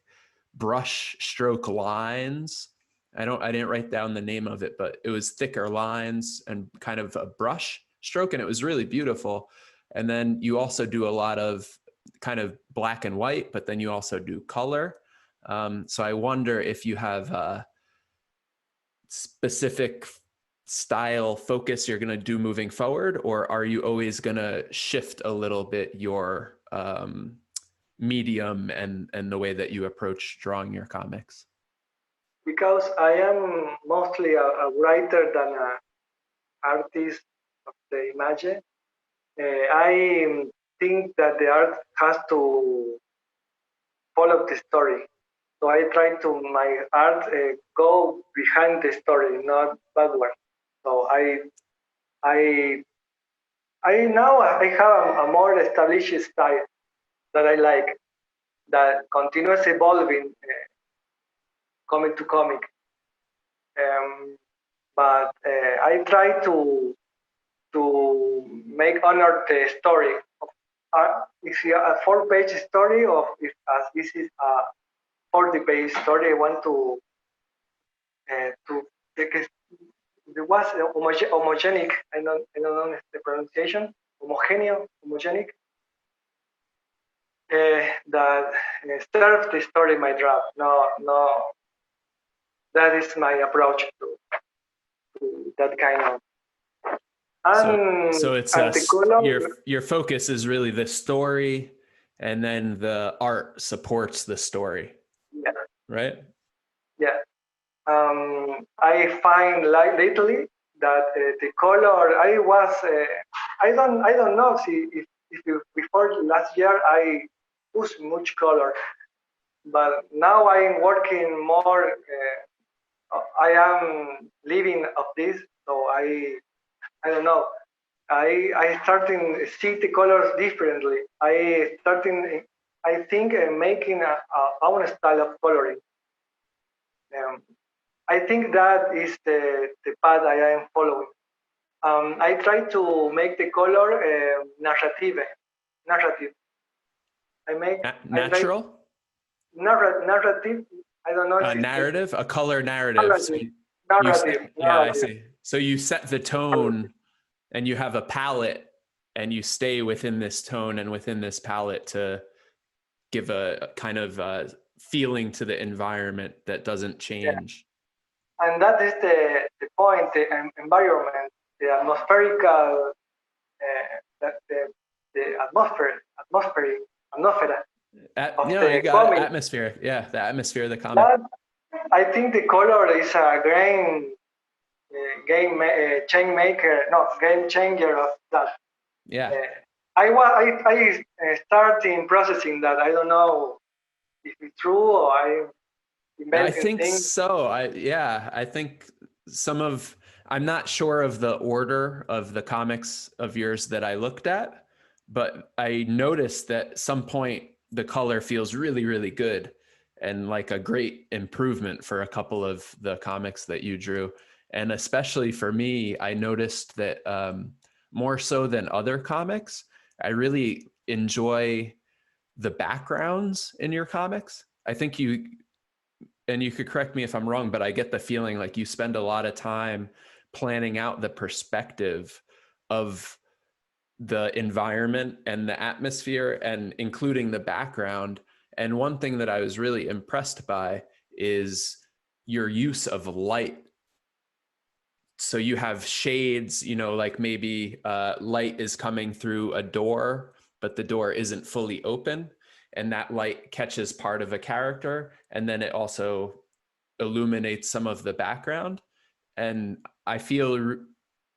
brush stroke lines. I didn't write down the name of it, but it was thicker lines and kind of a brush stroke, and it was really beautiful. And then you also do a lot of kind of black and white, but then you also do color. So I wonder if you have a specific style focus you're going to do moving forward, or are you always going to shift a little bit your medium and the way that you approach drawing your comics? Because I am mostly a writer than an artist of the image. I think that the art has to follow the story. So I try to my art go behind the story, not backward. So I I now I have a more established style that I like, that continues evolving comic to comic. Um, but I try to make honor the story. If you a 4 page story, or if as this is a 40 page story, I want to because it was homogenic. I don't know the pronunciation. Homogenic. That serve the story my draft. No, no, that is my approach to that kind of. So it's And the color, your focus is really the story, and then the art supports the story, yeah, right? yeah. I find like lately that the color I don't know if before last year I used much color, but now I'm working more. I am living of this, so I don't know. I starting see the colors differently. I think making a own style of coloring. Um, I think that is the path I am following. I try to make the color narrative. I make I try Natural, narrative. I don't know a if it's narrative, a color narrative. So narrative, you set, narrative, yeah, I narrative. see. So you set the tone, and you have a palette, and you stay within this tone and within this palette to give a kind of feeling to the environment that doesn't Yeah. change. And that is the point, the environment, the atmospherical, the atmosphere of You the got it. comic. Atmosphere. Yeah, the atmosphere of the comic. That I think the color is a chain maker, no, game changer of that. Yeah. Uh, I start in processing that. I don't know if it's true or I I inventing think things. so. I think some of, I'm not sure of the order of the comics of yours that I looked at, but I noticed that at some point the color feels really, really good, and like a great improvement for a couple of the comics that you drew. And especially for me, I noticed that more so than other comics. I really enjoy the backgrounds in your comics. I think and you could correct me if I'm wrong, but I get the feeling like you spend a lot of time planning out the perspective of the environment and the atmosphere and including the background. And one thing that I was really impressed by is your use of light. So you have shades, like maybe light is coming through a door, but the door isn't fully open. And that light catches part of a character. And then it also illuminates some of the background. And I feel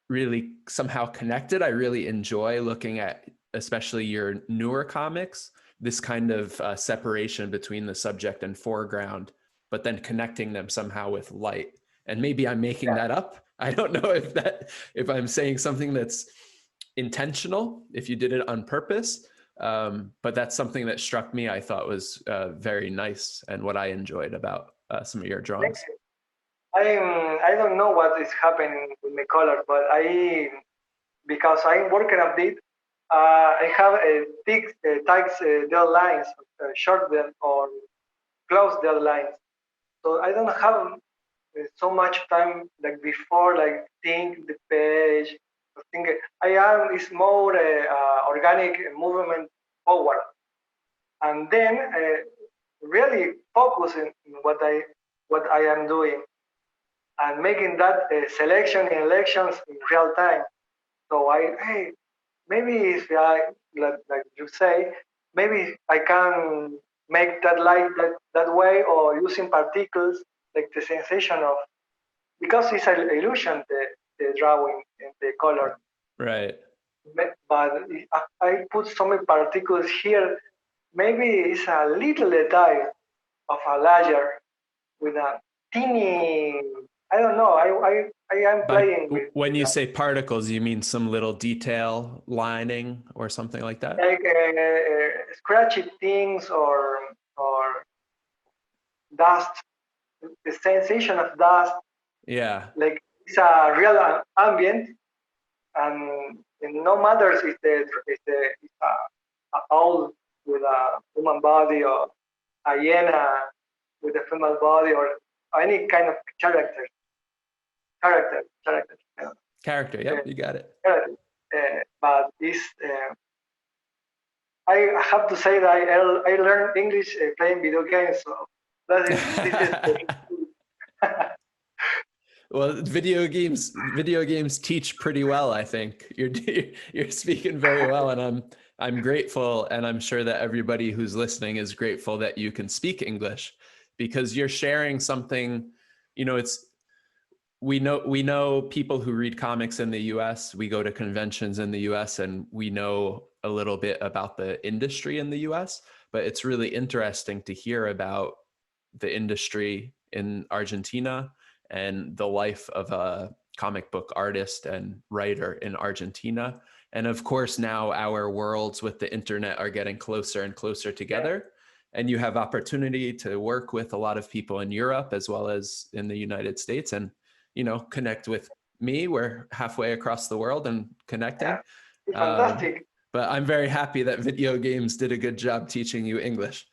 really somehow connected. I really enjoy looking at, especially your newer comics, this kind of separation between the subject and foreground, but then connecting them somehow with light. And maybe I'm making that up. I don't know if I'm saying something that's intentional, if you did it on purpose. But that's something that struck me. I thought was very nice and what I enjoyed about some of your drawings. I don't know what is happening with my color, but because I'm working on it, I have a thick tight deadlines, short or close deadlines. So I don't have so much time like before, like think the page. Think I am is more organic movement forward, and then really focusing on what I am doing and making that selection in elections in real time. So hey, maybe if like you say, maybe I can make that light that way or using particles like the sensation of because it's an illusion the drawing and the color. Right. But if I put some particles here, maybe it's a little detail of a layer with a teeny. I don't know. I am playing When with you that. say particles, you mean some little detail lining or something like that? Like scratchy things or dust, the sensation of dust. Yeah. Like it's a real ambient, and no matters if it's a owl with a human body or a hyena with a female body or any kind of character. Character. Uh, Yep. You got it. character. But this I have to say that I learned English playing video games. So this is Well, video games teach pretty well, I think. You're speaking very well, and I'm grateful, and I'm sure that everybody who's listening is grateful that you can speak English because you're sharing something, it's we know people who read comics in the US. We go to conventions in the US and we know a little bit about the industry in the US, but it's really interesting to hear about the industry in Argentina and the life of a comic book artist and writer in Argentina. And of course, now our worlds with the internet are getting closer and closer yeah. together. And you have opportunity to work with a lot of people in Europe as well as in the United States and, connect with me. We're halfway across the world and connecting. It's Um, fantastic. but I'm very happy that video games did a good job teaching you English.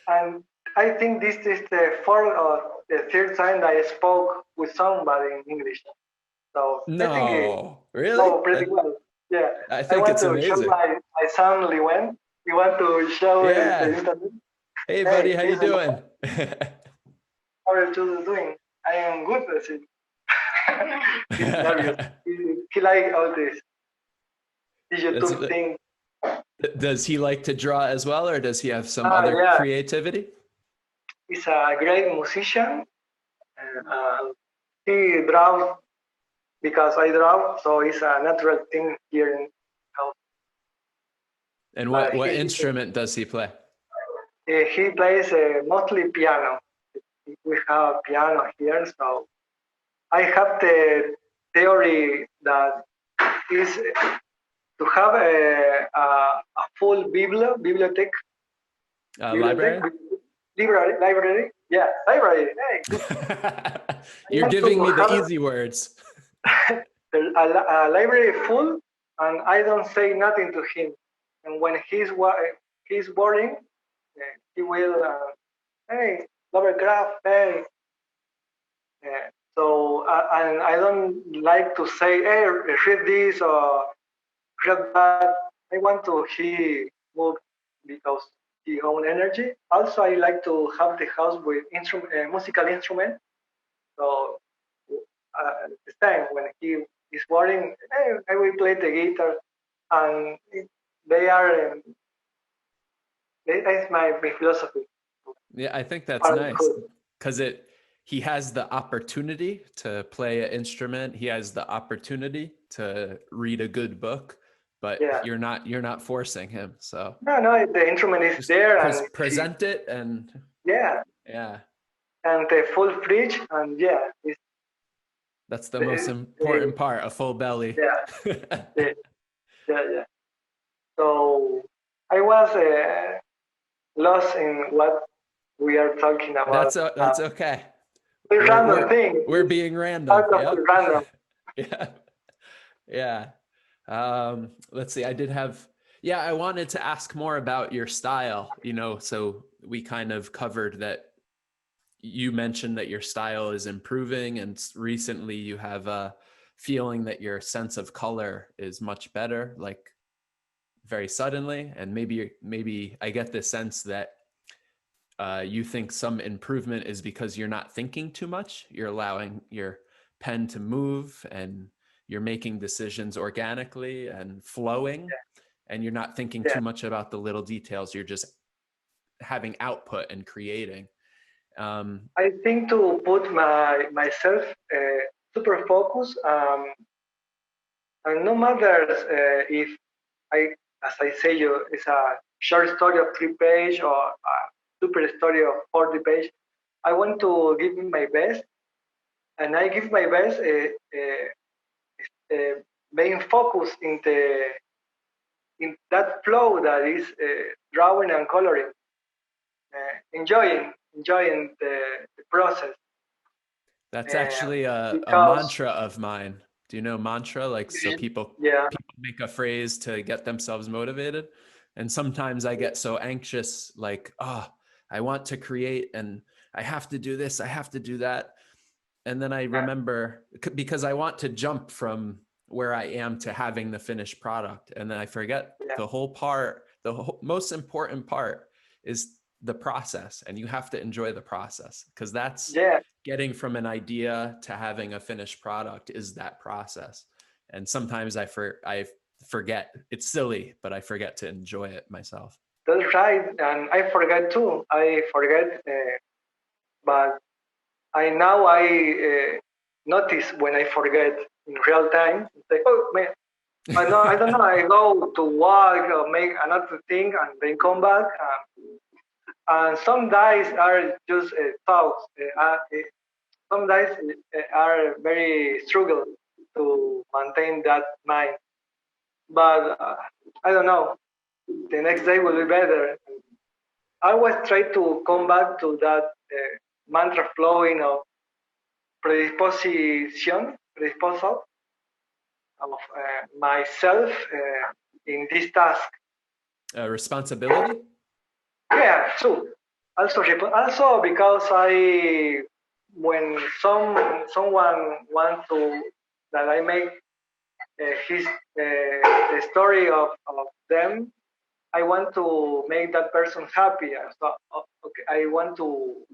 And I think this is the fourth or the third time that I spoke with somebody in English. So I think it No, really? go pretty well. Yeah, I I think want it's to show amazing. my son Liwen. You want to show the Yeah. internet? Hey, buddy, Hey, how you this is doing? how are you doing? I am good. That's it. He's nervous. He like all this That's, YouTube thing. does he like to draw as well, or does he have some Ah, other yeah. creativity? He's a great musician. He draws because I draw, so it's a natural thing here in house. And what But what instrument does he play? he plays mostly piano. We have piano here, so I have the theory that is to have a full bibliothèque, Library? library. Yeah, library. Hey, good. I You're want giving to me the have easy words. a library full, and I don't say nothing to him. And when he's boring, he will, hey, Lovecraft, hey. And I don't like to say, hey, read this or read that. I want to he move because he own energy. Also, I like to have the house with musical instrument. So the same when he is boring, hey, I will play the guitar, and they are. It's my philosophy. Yeah, I think that's Part of nice good. because he has the opportunity to play an instrument. He has the opportunity to read a good book, but Yeah. you're not forcing him. So No, no, the instrument is just there, and he, present it, and yeah, yeah, and the full fridge, and yeah, that's the most it's, important part, a full belly. yeah, yeah, yeah, yeah. So I was lost in what we are talking about. That's okay. The We're random we're thing we're is being random. part of the Yep. random. Yeah. Yeah. Let's see. I did have, yeah, I wanted to ask more about your style, so we kind of covered that you mentioned that your style is improving, and recently you have a feeling that your sense of color is much better, like very suddenly. And maybe I get the sense that you think some improvement is because you're not thinking too much. You're allowing your pen to move, and you're making decisions organically and flowing, and you're not thinking Yeah, too much about the little details. You're just having output and creating. Um, I think to put myself super focus, and no matter if I, as I say, you, it's a short story of 3 page or a super story of 40 page. I want to give my best, and I give my best being focused in that flow that is drawing and coloring, enjoying the process. that's Uh, actually a because mantra of mine. Do you know mantra? Like, so yeah, people make a phrase to get themselves motivated. And sometimes I get so anxious, like, oh, I want to create, and I have to do this, I have to do that. And then I yeah, remember, because I want to jump from where I am to having the finished product. And then I forget yeah, the most important part is the process. And you have to enjoy the process, because that's yeah. getting from an idea to having a finished product is that process. And sometimes I forget. It's silly, but I forget to enjoy it myself. That's right, and I forget too. I forget, but I notice when I forget in real time. It's like, oh man, I don't know. I go to walk or make another thing, and then come back. And some days are just thoughts. Some days are very struggle to maintain that mind. But I don't know. The next day will be better. I always try to come back to that mantra flowing of predisposal of myself in this task. Responsibility. Yeah, so also because when someone wants to that I make the story of them, I want to make that person happy. So okay, I want to.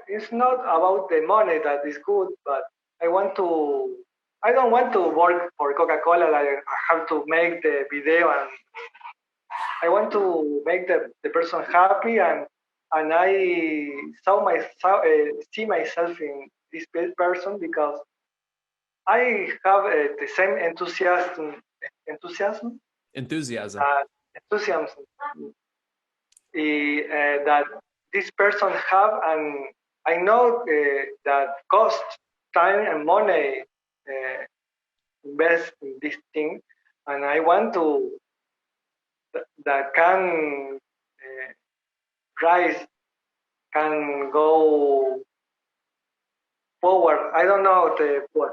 It's not about the money that is good, but I want to. I don't want to work for Coca-Cola. Like I have to make the video, and I want to make the person happy, and I see myself in this person because I have the same enthusiasm, Enthusiasm. uh, enthusiasm that this person have, and I know that cost time and money invest in this thing, and I want to that can rise, can go forward. I don't know the word.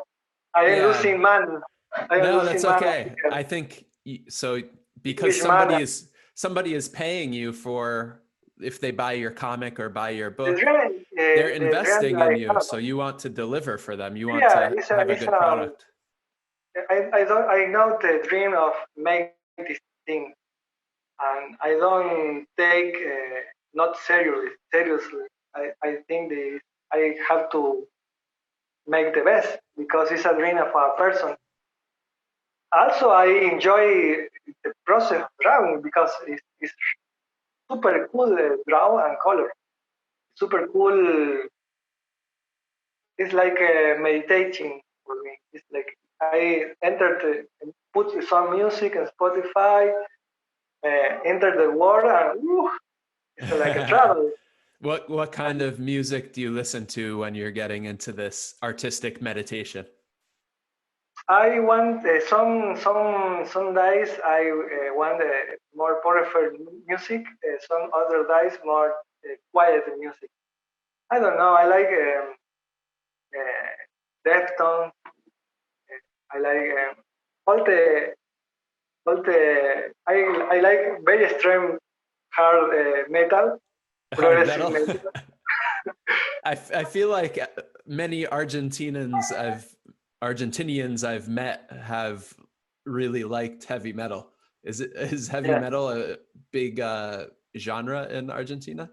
I am Yeah. losing man. I am No, losing that's man. okay. I think so because Englishman. somebody is paying you for if they buy your comic or buy your The book, dream, they're the dream investing that in I you. have. So you want to deliver for them. You want Yeah, to have a good product. I know the dream of make this thing, and I don't take not seriously. I think I have to make the best because it's a dream of a person. Also, I enjoy the process of drawing because it's super cool draw and color. Super cool. It's like meditating for me. It's like I entered, put some music and Spotify, enter the world, and it's like a travel. What kind of music do you listen to when you're getting into this artistic meditation? I want some days I want more powerful music. Some other days more quiet music. I don't know. I like Deftones. I like all I like very extreme hard metal, Hard progressive metal. metal. I feel like many Argentinians I've met have really liked heavy metal. Is heavy Yeah, metal a big genre in Argentina?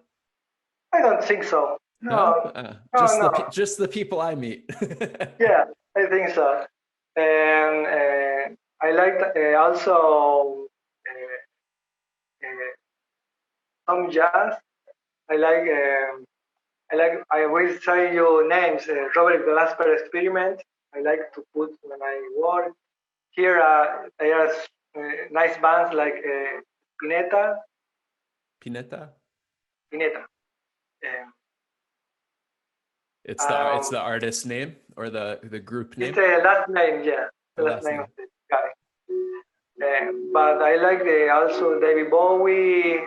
I don't think so. No, No, no, no. just the people I meet. Yeah, I think so. And I like also uh, some jazz. I like I will say you names. Robert Glasper Experiment. I like to put when I work here. There are nice bands like Pineta. Pineta? Pineta. Um, It's um, the artist name or the group it's name? the last name, yeah, the The last last name of name. the guy. But I like also David Bowie.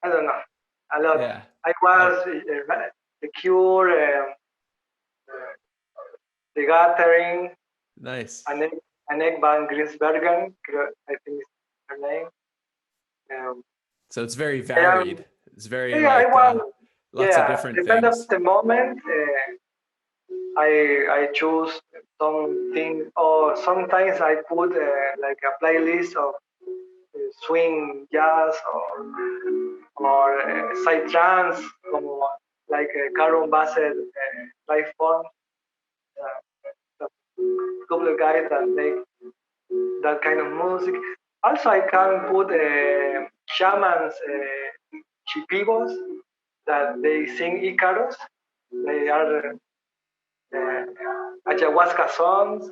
I don't know a lot. Yeah. I I was the Cure, uh, the Gathering, nice. Annette, Annette van Grinsbergen. I think is her name. Um, So it's very and varied. It's very yeah, I like want. lots of Yeah, different depend of things. the moment. I choose something, or sometimes I put like a playlist of swing jazz or psytrance, como like Caron Bassett life form, the couple of guys that make that kind of music. Also, I can put shamans, chipibos, that they sing Icaros. They are ayahuasca songs,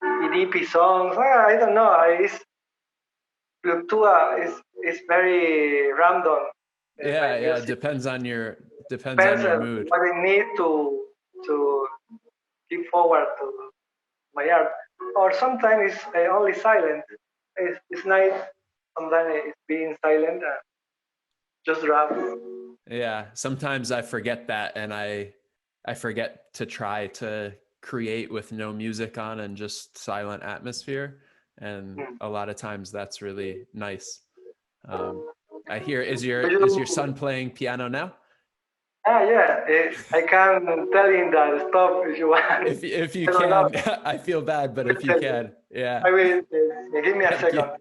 EDP songs. I don't know. It's fluctua. It's very random. My Yeah, yeah. music Depends on depends your on mood. what I need to keep forward to my art. Or sometimes it's only silent. It's nice. Sometimes it's being silent. Just rap. Yeah. Sometimes I forget that and I forget to try to create with no music on and just silent atmosphere. And Mm. a lot of times that's really nice. Um, I hear Do is your you? son playing piano now? Yeah. I can tell him that stop if you want. If you I don't know. can, I feel bad, but I if will you tell you. can, yeah. I will. Give me a Thank you. second.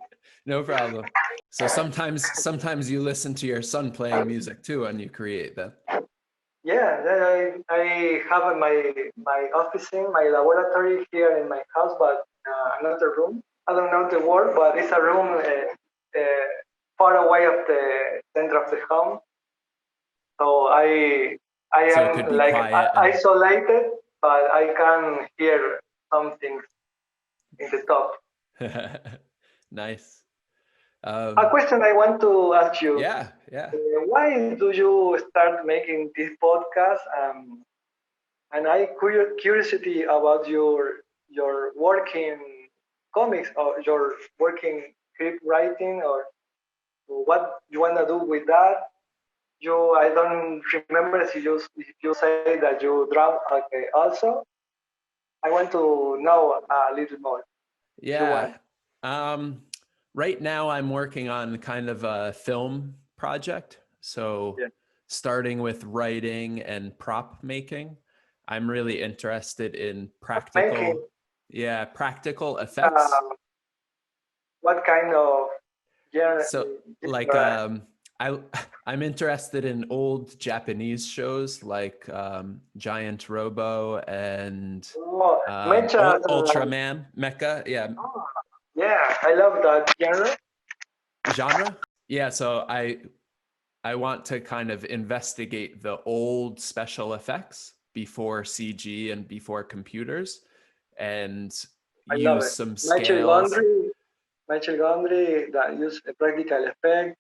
No problem. So sometimes you listen to your son playing music too and you create that. Yeah, I have my office in my laboratory here in my house, but another room. I don't know the word, but it's a room far away of the center of the home. So I So it could am be like quiet and isolated, but I can hear some things in the top. nice. A question I want to ask you: Yeah, yeah. why do you start making this podcast? And I curiosity about your working comics or your working script writing or what you wanna do with that. I don't remember if you say that you draw also. I want to know a little more if you want. Yeah. Um, right now, I'm working on kind of a film project. So, Yeah. starting with writing and prop making, I'm really interested in Making practical effects. uh, what kind of genre? So, like, genre? I I'm interested in old Japanese shows like Giant Robo and Oh, mecha. Ultraman Mecha. Yeah, Oh, yeah, I love that genre. genre. Yeah, so I want to kind of investigate the old special effects before CG and before computers and I love use it. some Michael scales. Gondry, Michael Gondry that use a practical effect.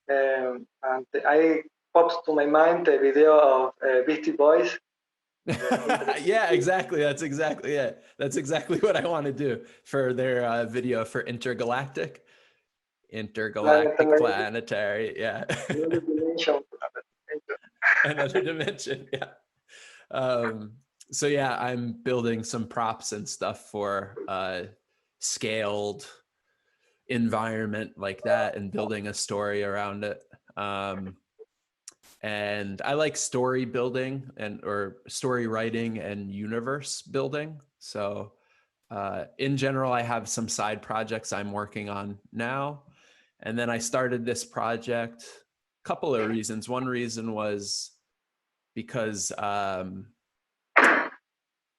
And I pops to my mind the video of Beastie Boys. Yeah, exactly. That's exactly it. That's exactly what I want to do for their video for intergalactic Planetary, planetary. Yeah. another dimension. Another dimension. Yeah. Um, so yeah, I'm building some props and stuff for scaled environment like that and building a story around it. And I like story building or story writing and universe building. So in general, I have some side projects I'm working on now. And then I started this project, a couple of reasons. One reason was because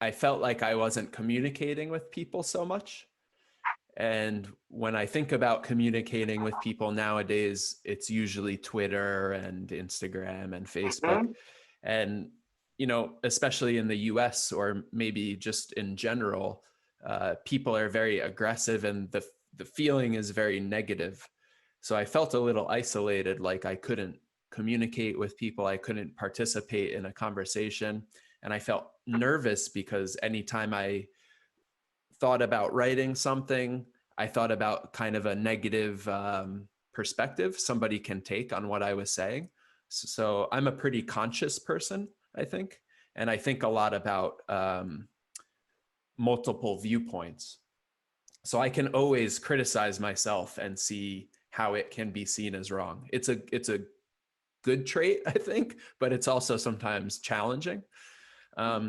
I felt like I wasn't communicating with people so much. And when I think about communicating with people nowadays, it's usually Twitter and Instagram and Facebook. Mhm. And, especially in the US or maybe just in general, people are very aggressive and the feeling is very negative. So I felt a little isolated, like I couldn't communicate with people, I couldn't participate in a conversation. And I felt nervous because anytime I thought about writing something, I thought about kind of a negative perspective somebody can take on what I was saying. So I'm a pretty conscious person, I think. And I think a lot about multiple viewpoints. So I can always criticize myself and see how it can be seen as wrong. It's a good trait, I think, but it's also sometimes challenging.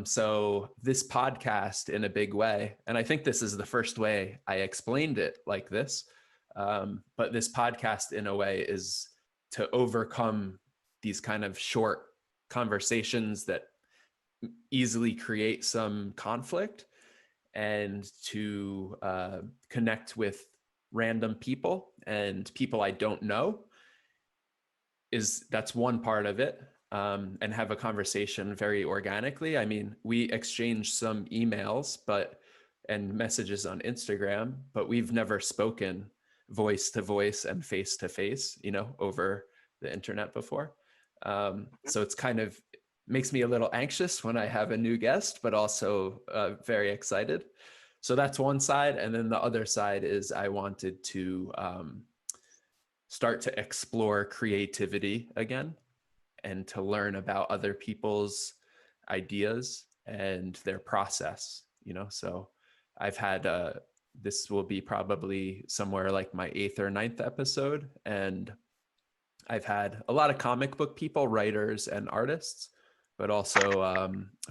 So this podcast in a big way, and I think this is the first way I explained it like this, but this podcast in a way is to overcome these kind of short conversations that easily create some conflict and to connect with random people and people I don't know that's one part of it, and have a conversation very organically. I mean, we exchange some emails and messages on Instagram, but we've never spoken voice to voice and face to face, over the internet before. So it's kind of makes me a little anxious when I have a new guest, but also very excited. So that's one side. And then the other side is I wanted to start to explore creativity again and to learn about other people's ideas and their process, so I've had this will be probably somewhere like my 8th or ninth episode, and I've had a lot of comic book people, writers and artists, but also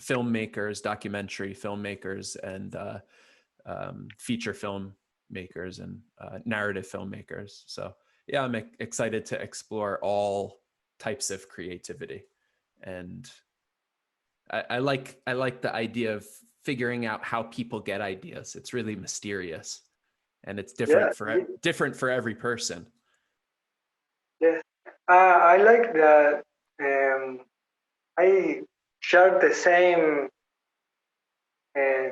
filmmakers, documentary filmmakers, and feature film makers and narrative filmmakers. So yeah, I'm excited to explore all types of creativity, and I like the idea of figuring out how people get ideas. It's really mysterious, and it's Yeah, different for every person. yes. I like that. Um, I share the same uh,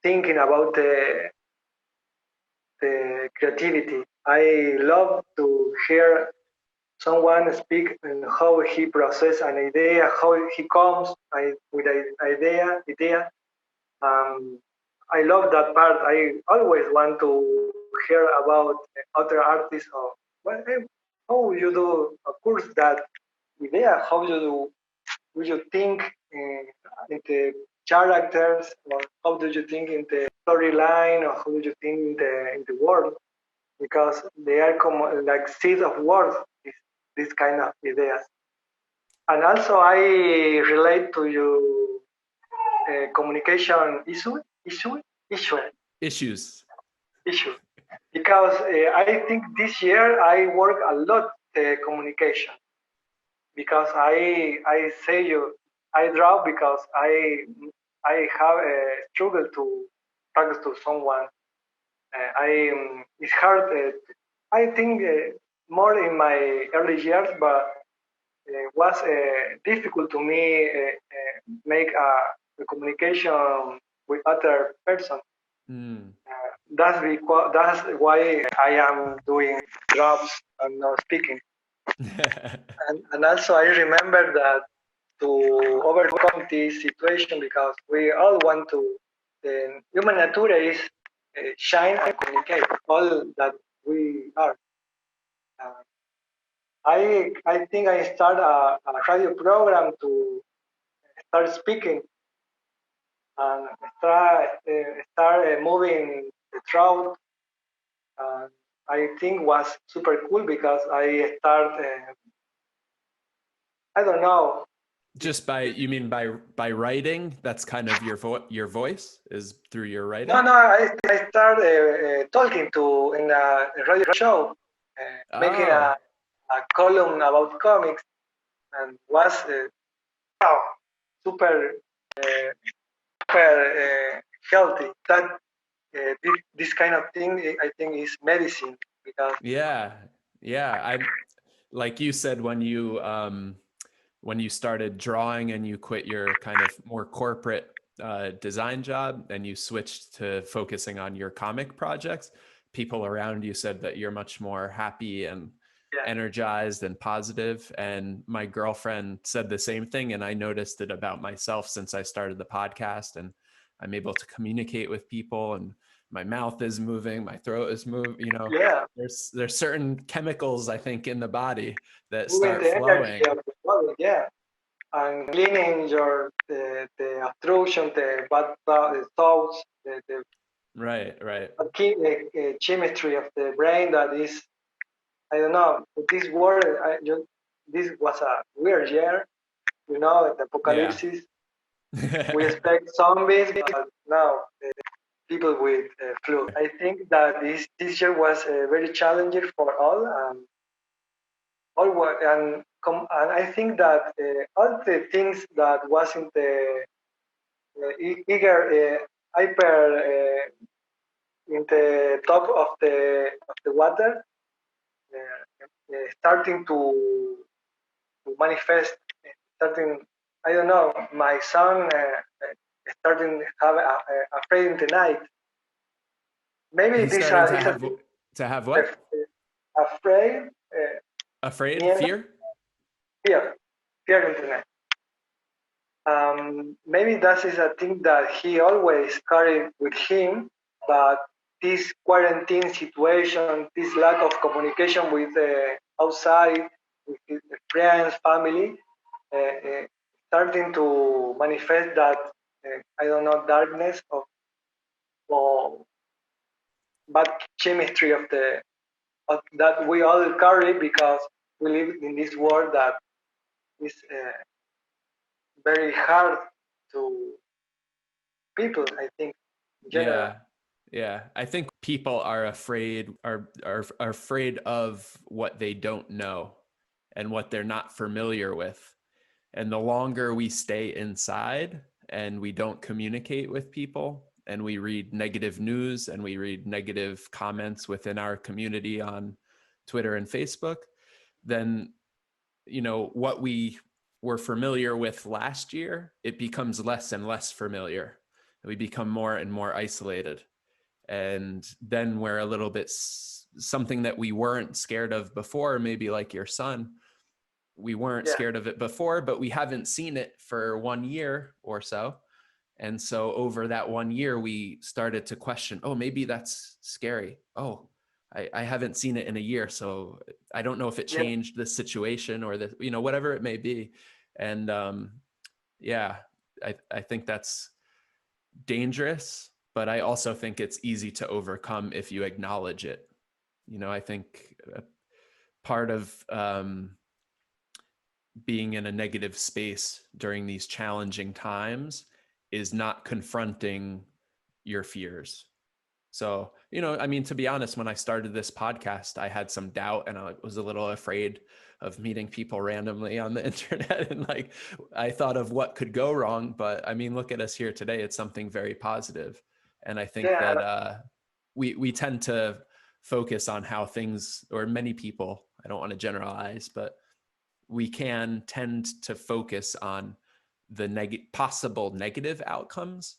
thinking about the creativity. I love to hear someone speak and how he process an idea, how he comes with an idea. Um, I love that part. I always want to hear about other artists or well, how you do a course that. idea. How do you think in the characters, or how do you think in the storyline, or how do you think in the world? Because they are like seeds of words. This kind of ideas, and also I relate to you communication issue Issues. issue because I think this year I work a lot communication because I say you I draw because I have a struggle to talk to someone. I it's hard. I think more in my early years, but was difficult to me make a communication with other person. Mm. That's why I am doing drops and not speaking. And also I remember that to overcome this situation because we all want to. The human nature is shine and communicate all that we are. Uh, I think I start a radio program to start speaking and start moving the throat. And I think was super cool because I start. I don't know. Just by, you mean by writing? That's kind of your voice is through your No, writing. no. I start talking to in a radio show, making Oh, a column about comics, and was wow, super super healthy. That this kind of thing I think is medicine because yeah, yeah. I like you said when you started drawing and you quit your kind of more corporate design job and you switched to focusing on your comic projects, people around you said that you're much more happy and yeah, energized and positive. And my girlfriend said the same thing. And I noticed it about myself since I started the podcast, and I'm able to communicate with people, and my mouth is moving, my throat is moving, yeah, there's certain chemicals I think in the body that moving start the energy flowing. of the body, yeah, and cleaning your the obstruction, the bad thoughts, the Right, right. chemistry of the brain that is I don't know this word. This was a weird year, the Yeah. apocalypse. We expect zombies, but now people with flu. I think that this year was very challenging for all, and I think that all the things that wasn't eager, hyper in the top of the water, starting to manifest, starting. I don't know. My son starting have afraid in the night. Maybe He's this starting is a to have uh, what? afraid, Afraid? miedo, Fear? fear, fear in the night. Maybe that is a thing that he always carried with him, but this quarantine situation, this lack of communication with outside, with his friends, family, starting to manifest that I don't know darkness of bad chemistry of that we all carry because we live in this world that is very hard to people. I think in general. Yeah. Yeah. I think people are afraid are afraid of what they don't know and what they're not familiar with. And the longer we stay inside and we don't communicate with people and we read negative news and we read negative comments within our community on Twitter and Facebook, then what we were familiar with last year, it becomes less and less familiar. We become more and more isolated. And then we're a little bit something that we weren't scared of before, maybe like your son. We weren't Yeah, scared of it before, but we haven't seen it for 1 year or so. And so over that 1 year, we started to question, oh, maybe that's scary. Oh, I haven't seen it in a year, so I don't know if it Yeah. changed the situation or the, whatever it may be. And yeah, I think that's dangerous, but I also think it's easy to overcome if you acknowledge it. I think part of being in a negative space during these challenging times is not confronting your fears. So, I mean, to be honest, when I started this podcast, I had some doubt and I was a little afraid of meeting people randomly on the internet. And like, I thought of what could go wrong. But I mean, look at us here today. It's something very positive. And I think Yeah. that we tend to focus on how things, or many people, I don't want to generalize, but we can tend to focus on the possible negative outcomes,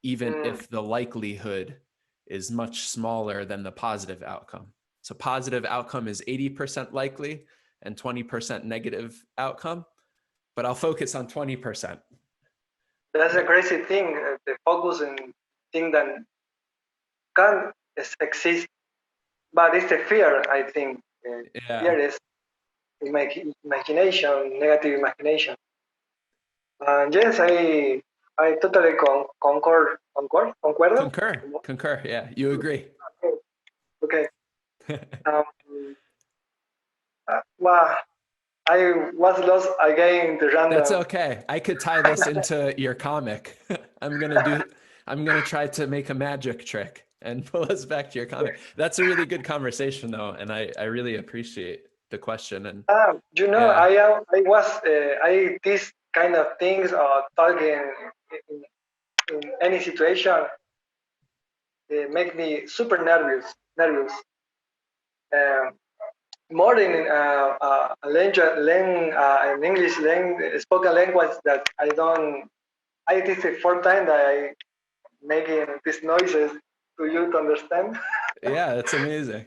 even Mm, if the likelihood is much smaller than the positive outcome. So positive outcome is 80% likely and 20% negative outcome, but I'll focus on 20%. that's a crazy thing. The focus and thing that can exist, but it's the fear. I think Yeah. fear is imagination, negative imagination. Yes, I totally concuerdo. Concur. Yeah. You agree. Okay. Um, well, I was lost again in the That's random. okay. I could tie this into your comic. I'm going to do, I'm going to try to make a magic trick and pull us back to your comic. That's a really good conversation though. And I really appreciate the question. And yeah, I was I these kind of things talking in, in any situation make me super nervous. Um, More in an English spoken language that I don't. I It is the fourth time that I making these noises to you to understand. yeah, that's amazing.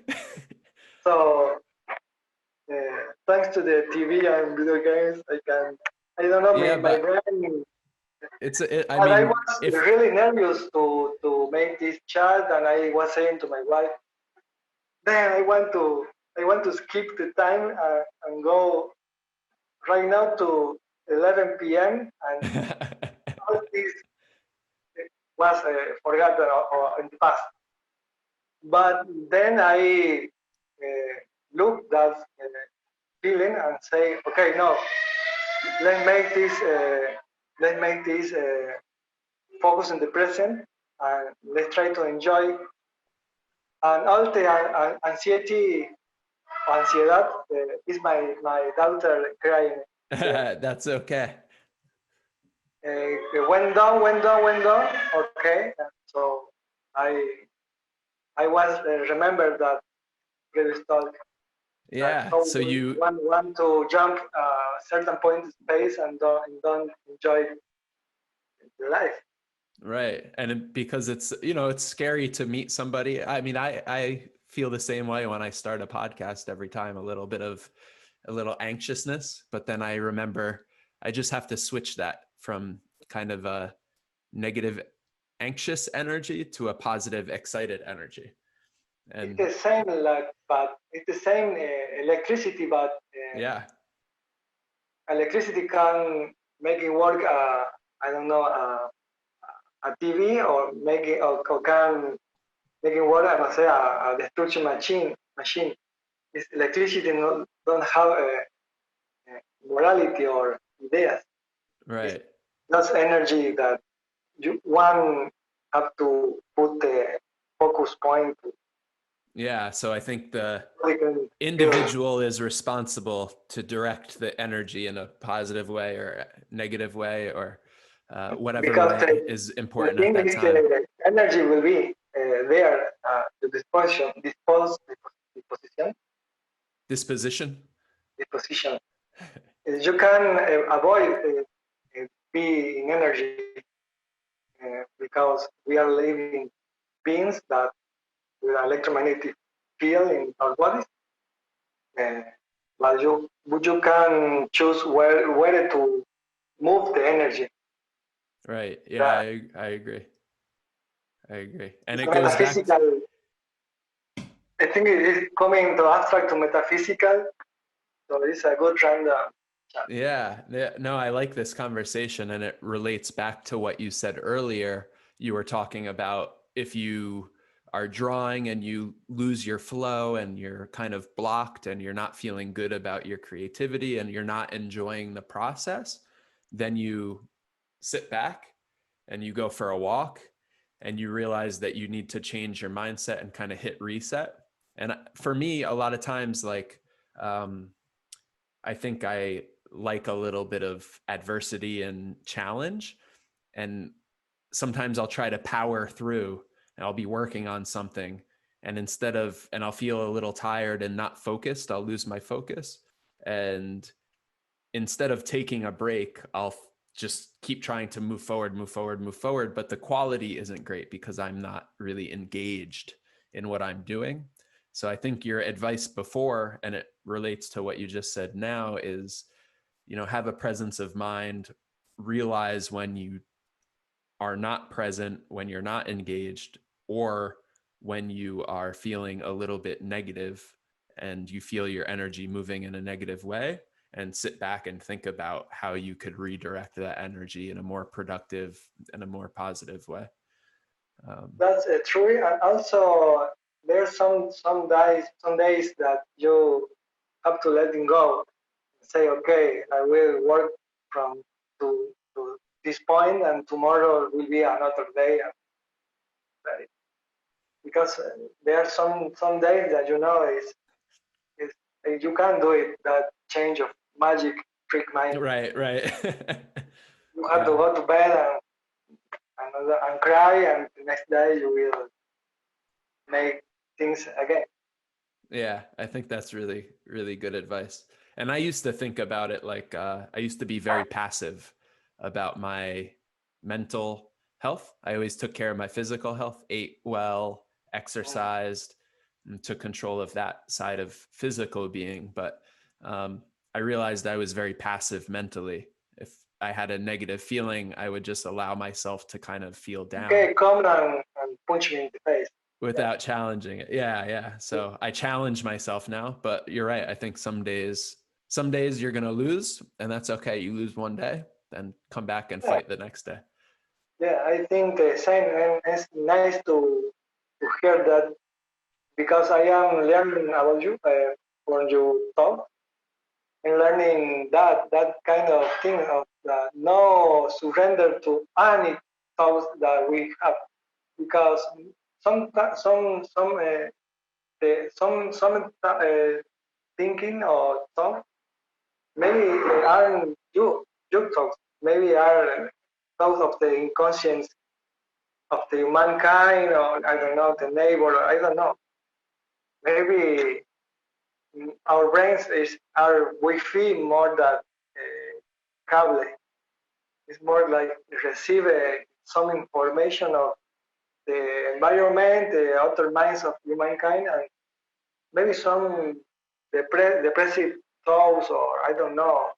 So thanks to the TV and video games, I can. I don't know, Yeah, my but brain. I But I mean, was if, really nervous to make this chat, and I was saying to my wife, "Then I want to skip the time and go right now to 11 p.m. and all this was forgotten or in the past." But then I look that feeling and say, "Okay, no, let's make this let's make this focus in the present and let's try to enjoy." And all the ansiedad is my daughter crying there. that's okay. Went down. Okay, so I I was remember that Gary talk that Yeah. how So you, one want to jump a certain point in space and don't enjoy the life. right. And because it's, it's scary to meet somebody. I mean, I feel the same way when I start a podcast every time, a little anxiousness, but then I remember I just have to switch that from kind of a negative anxious energy to a positive excited energy. It's And the same like, but it's the same electricity, but yeah, electricity can make it work. I don't know a TV or make it or can make it work. I must say a destruction machine. It's electricity don't have morality or ideas. It's right. just energy that you one have to put the focus point to Yeah. So I think the we can feel individual is responsible to direct the energy in a positive way or negative way, or whatever because way is the important at thing that is time. the energy will be there to disposition Disposition. disposition. You can avoid be in energy because we are living beings that with electromagnetic field in our bodies. Uh, but you can choose where to move the energy. Right. Yeah, That I agree. I agree. And it's it not a goes back. physical. I think it is coming to abstract to metaphysical, so it's a good random chat. Yeah, no, I like this conversation, and it relates back to what you said earlier. You were talking about if you are drawing and you lose your flow and you're kind of blocked and you're not feeling good about your creativity and you're not enjoying the process, then you sit back and you go for a walk and you realize that you need to change your mindset and kind of hit reset. And for me, a lot of times, like, um, I think I like a little bit of adversity and challenge. And sometimes I'll try to power through and I'll be working on something. And I'll feel a little tired and not focused, I'll lose my focus. And instead of taking a break, I'll just keep trying to move forward, move forward, move forward. But the quality isn't great because I'm not really engaged in what I'm doing. So I think your advice before, and it relates to what you just said now, is, have a presence of mind, realize when you are not present, when you're not engaged, or when you are feeling a little bit negative and you feel your energy moving in a negative way, and sit back and think about how you could redirect that energy in a more productive and a more positive way. That's true, and also there's some days that you have to let it go. Say, okay, I will work from to this point, and tomorrow will be another day. Because there are some days that is you can't do it. That change of magic trick mind. Right, right. You have to Yeah. go to bed and cry, and the next day you will make things again. Yeah, I think that's really, really good advice. And I used to think about it like I used to be very passive about my mental health. I always took care of my physical health, ate well, Mm. exercised, and took control of that side of physical being. But um, I realized I was very passive mentally. If I had a negative feeling, I would just allow myself to kind of feel down Okay, come and punch me in the face. Yeah. without challenging it. Yeah, yeah. So I challenge myself now, but you're right. I think some days you're gonna lose, and that's okay. You lose one day, then come back and Yeah, fight the next day. yeah, I think the same, and it's nice to hear that because I am learning about you when you talk and learning that kind of thing of no surrender to any thoughts that we have because some thinking or thought maybe aren't you thoughts, maybe are thoughts of the inconscience of the mankind, or I don't know, the neighbor, or I don't know, maybe our brains are Wi-Fi more than cable. It's more like receive some information of the environment, the outer minds of humankind, and maybe some depressive thoughts, or I don't know,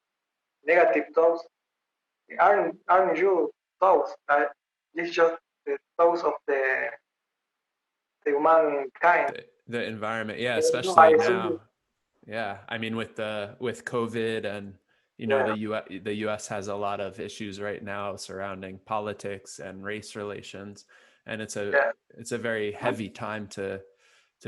negative thoughts. Aren't you thoughts? It's just the thoughts of the humankind. The environment, yeah, No, especially I think, now. Yeah, I mean with COVID, and yeah, the US has a lot of issues right now surrounding politics and race relations, and yeah, it's a very heavy time to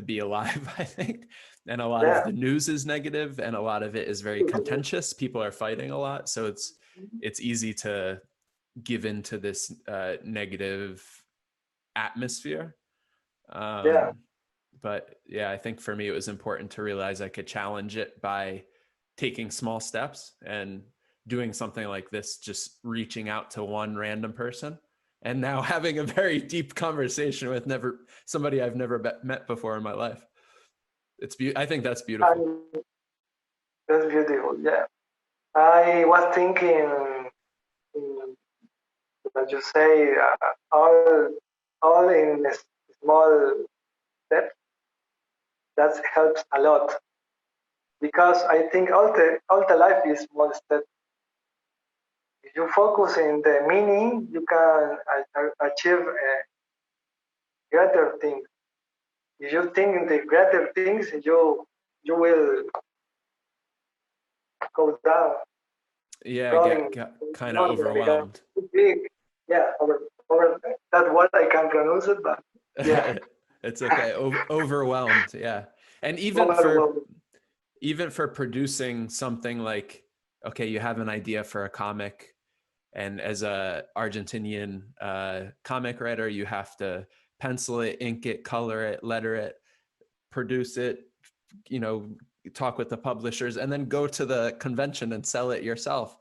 be alive, I think. And a lot of yeah. the news is negative, and a lot of it is very contentious. People are fighting a lot, so it's easy to give into this negative atmosphere. Yeah, Um, but yeah, I think for me it was important to realize I could challenge it by taking small steps and doing something like this, just reaching out to one random person, and now having a very deep conversation with never somebody I've never met before in my life. I think that's beautiful. and that's beautiful. Yeah, I was thinking mm, that you say all in a small steps. That helps a lot because I think all the life is small steps. If you focus in the meaning, you can achieve greater things. if you think in the greater things, you will go down, Yeah, rolling get kind of under because overwhelmed. it's too big. Yeah, over that's what I can pronounce it, but yeah, It's okay. Overwhelmed, yeah. And overwhelmed. even for producing something like, okay, you have an idea for a comic, and as a Argentinian comic writer, you have to pencil it, ink it, color it, letter it, produce it, you know, talk with the publishers, and then go to the convention and sell it yourself.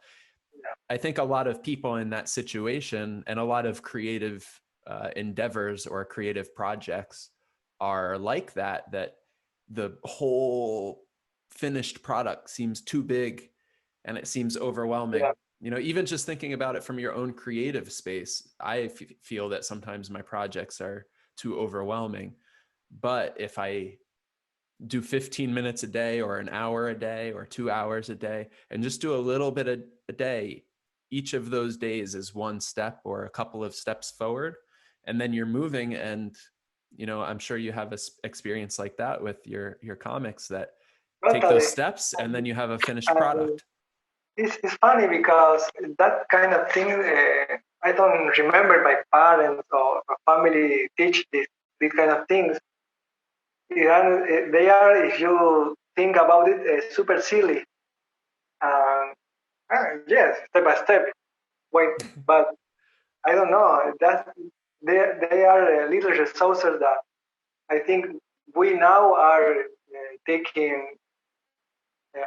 I think a lot of people in that situation and a lot of creative endeavors or creative projects are like that, that the whole finished product seems too big and it seems overwhelming. Yeah, You know, even just thinking about it from your own creative space, I feel that sometimes my projects are too overwhelming. But if I do 15 minutes a day or an hour a day or 2 hours a day and just do a little bit a day, each of those days is one step or a couple of steps forward, and then you're moving. And you know, I'm sure you have a experience like that with your comics, that take those totally. steps and then you have a finished And product. it's funny because that kind of thing, I don't remember my parents or family teach these kind of things. They are, if you think about it, super silly. Um, yes, step by step. Wait, but I don't know. That they are little resources that I think we now are taking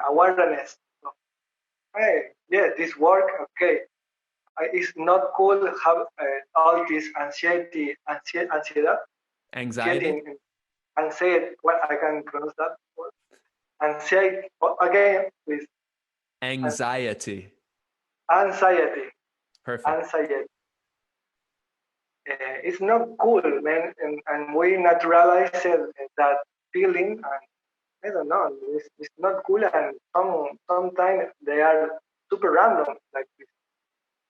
awareness. Of, hey, yeah, this work. Okay, it's not cool to have all this anxiety, Anxiety. anxiety. What I can pronounce that word? Anxiety. Again, please. Anxiety. Anxiety. Perfect. Anxiety. It's not cool, man, and we naturalize that feeling, and I don't know, it's not cool, and sometimes they are super random, like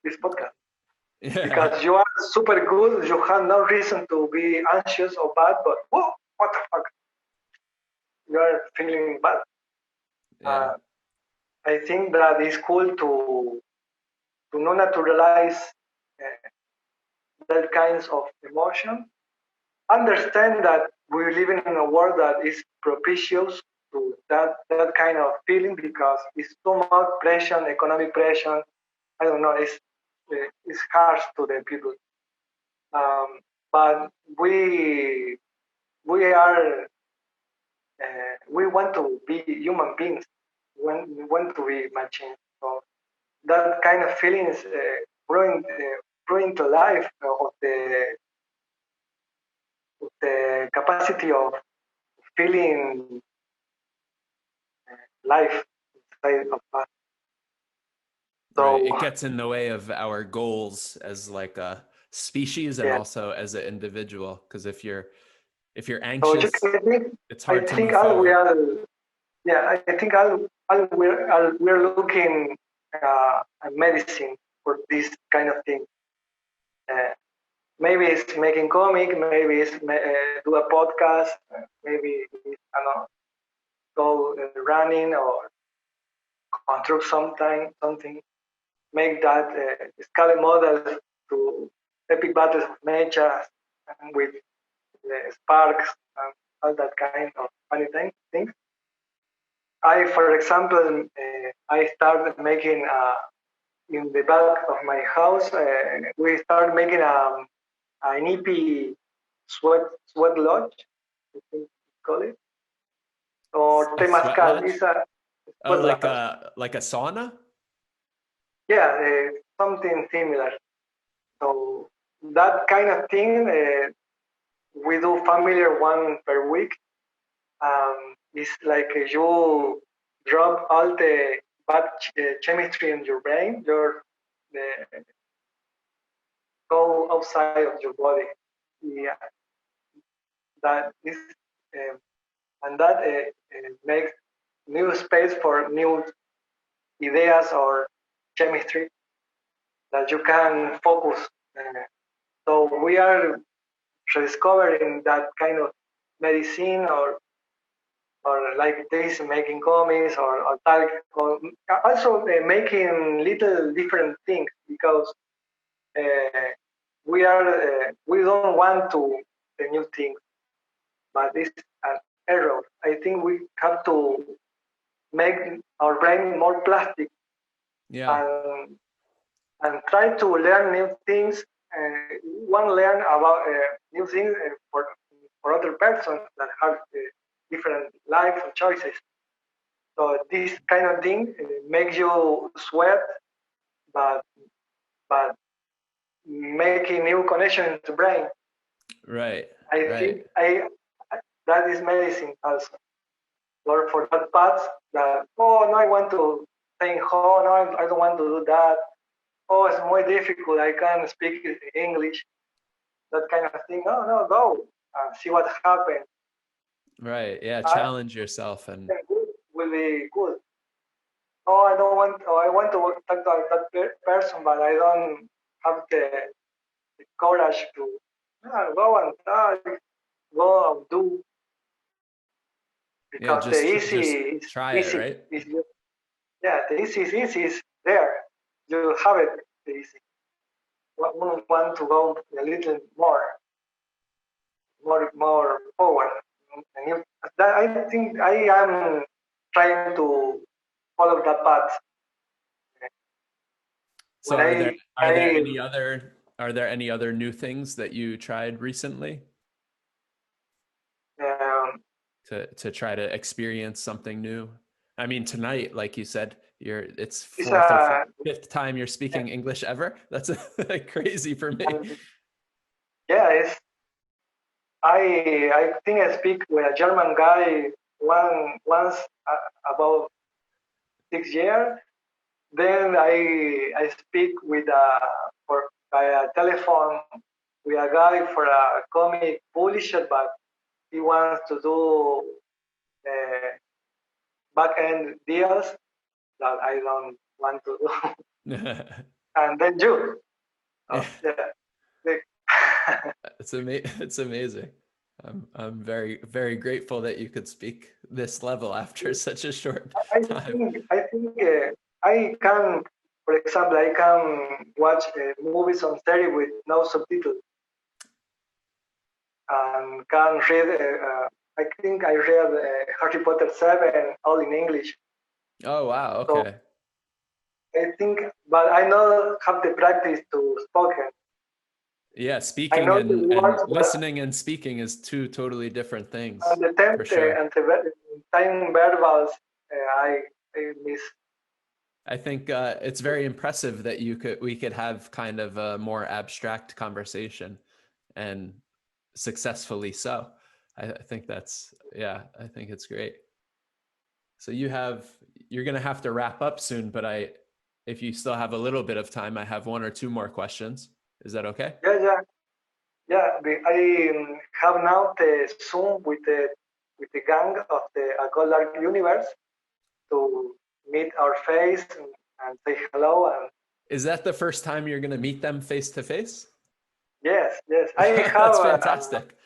this podcast, Yeah. because you are super good, you have no reason to be anxious or bad, but whoa, what the fuck, you are feeling bad. Yeah. Uh, I think that it's cool to not naturalize uh, that kinds of emotion. Understand that we're living in a world that is propitious to that kind of feeling because it's so much pressure, economic pressure. I don't know. It's harsh to the people, but we are we want to be human beings. We want to be machines. So that kind of feelings bring to life of the capacity of feeling life inside of us. Right. So It gets in the way of our goals as like a species and yeah. also as an individual. Because if you're So you anxious, can think. it's I hard to think move all we forward. are. Yeah, I think we're looking at medicine for this kind of thing. Uh, maybe it's making comic. Maybe it's do a podcast. Maybe it's, I don't know, go running or construct something. Make that scale model to epic battles of nature and with the sparks and all that kind of funny things. For example, I started making in the back of my house. We started making an EP sweat lodge, I think you call it, or A sweat temazcal. lodge? It's a Oh, sweat lodge. like a sauna? Yeah, something similar. So that kind of thing, we do familiar one per week. It's like you drop all the bad chemistry in your brain, your the, go outside of your body. Yeah, that is, um, and that makes new space for new ideas or chemistry that you can focus. So we are rediscovering that kind of medicine or like this making comics or talk or also making little different things because uh, we don't want to the new things, but it's an error. I think we have to make our brain more plastic Yeah. and try to learn new things. One learn about new things for other persons that have different life and choices. So this kind of thing makes you sweat, but but making new connection to brain. Right. I Right. think I that is medicine also. Or for that part that no I want to think oh no I don't want to do that. Oh it's more difficult. I can't speak English. That kind of thing. No no go see what happens. Right. Yeah. I Challenge yourself and think good will be good. Oh I don't want. Oh I want to talk to that person, but I don't have the courage to go and try, go and do yeah, because the easy just is try it, easy. right? Is yeah, the easy is easy is there. You have it the easy. Want to go a little more forward. And that, I think I am trying to follow that path. So When I are there any other new things that you tried recently um, to try to experience something new? I mean, tonight, like you said, it's it's fourth or a fifth time you're speaking English ever. That's crazy for me. yeah, it's I think I speak with a German guy once about 6 years. Then I speak with for by a telephone with a guy for a comic publisher, but he wants to do uh, back end deals that I don't want to do. And then you, Yeah, yeah, like, it's amazing. I'm very grateful that you could speak this level after such a short time. I think I can, for example, I can watch movies on series with no subtitles and can read. I think I read Harry Potter 7 all in English. Oh wow, So okay. I think, but I not have the practice to spoken. Yeah, I speaking know the and words, but listening and speaking is two totally different and things the temp for sure. and the time verbals, I miss. I think it's very impressive that we could have kind of a more abstract conversation and successfully so. I think that's yeah, I think it's great. So you're gonna have to wrap up soon, but if you still have a little bit of time, I have one or two more questions. Is that okay? Yeah, yeah, yeah. I have now the Zoom with the gang of the Gold Universe to meet our face and say hello. And Is that the first time you're gonna meet them face to face? yes, yes, I have That's a fantastic.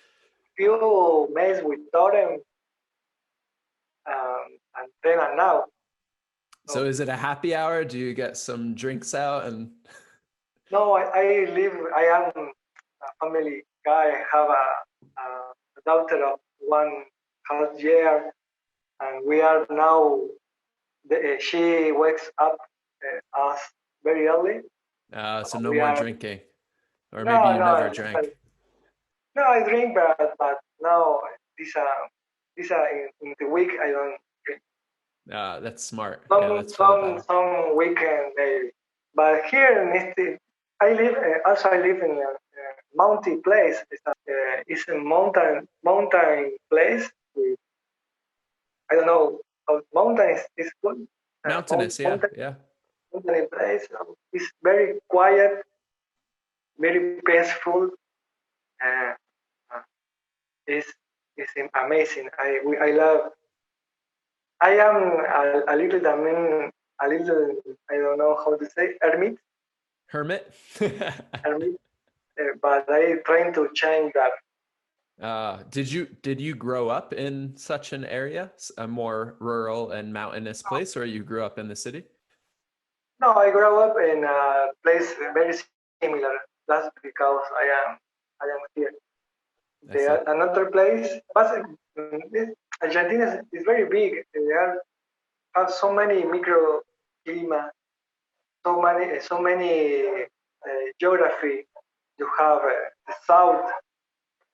few mails with Torem and then and now. So So, is it a happy hour? Do you get some drinks out and no, I am a family guy. I have a daughter of 1.5 year, and we are now. She wakes up us very early. so no We more are drinking? Or maybe no, you never no, drank? no. I drink, but now this in the week I don't drink. That's smart. Yeah, Some that's for the some better. some weekend maybe. But here in this, I live also I live in a mountain place. It's a mountain place. With, I don't know how mountain is good. Mountainous, yeah, Mountain yeah. mountain place. It's very quiet, very peaceful. Uh, uh, it's it's amazing. I love. I am a little. I mean, a little. I don't know how to say hermit. Hermit? Hermit. But I trying to change that. Did you grow up in such an area, a more rural and mountainous place, or you grew up in the city? No, I grew up in a place very similar. That's because I am here. I see. The another place, but Argentina is very big. They have so many micro clima, so many geography. You have the south,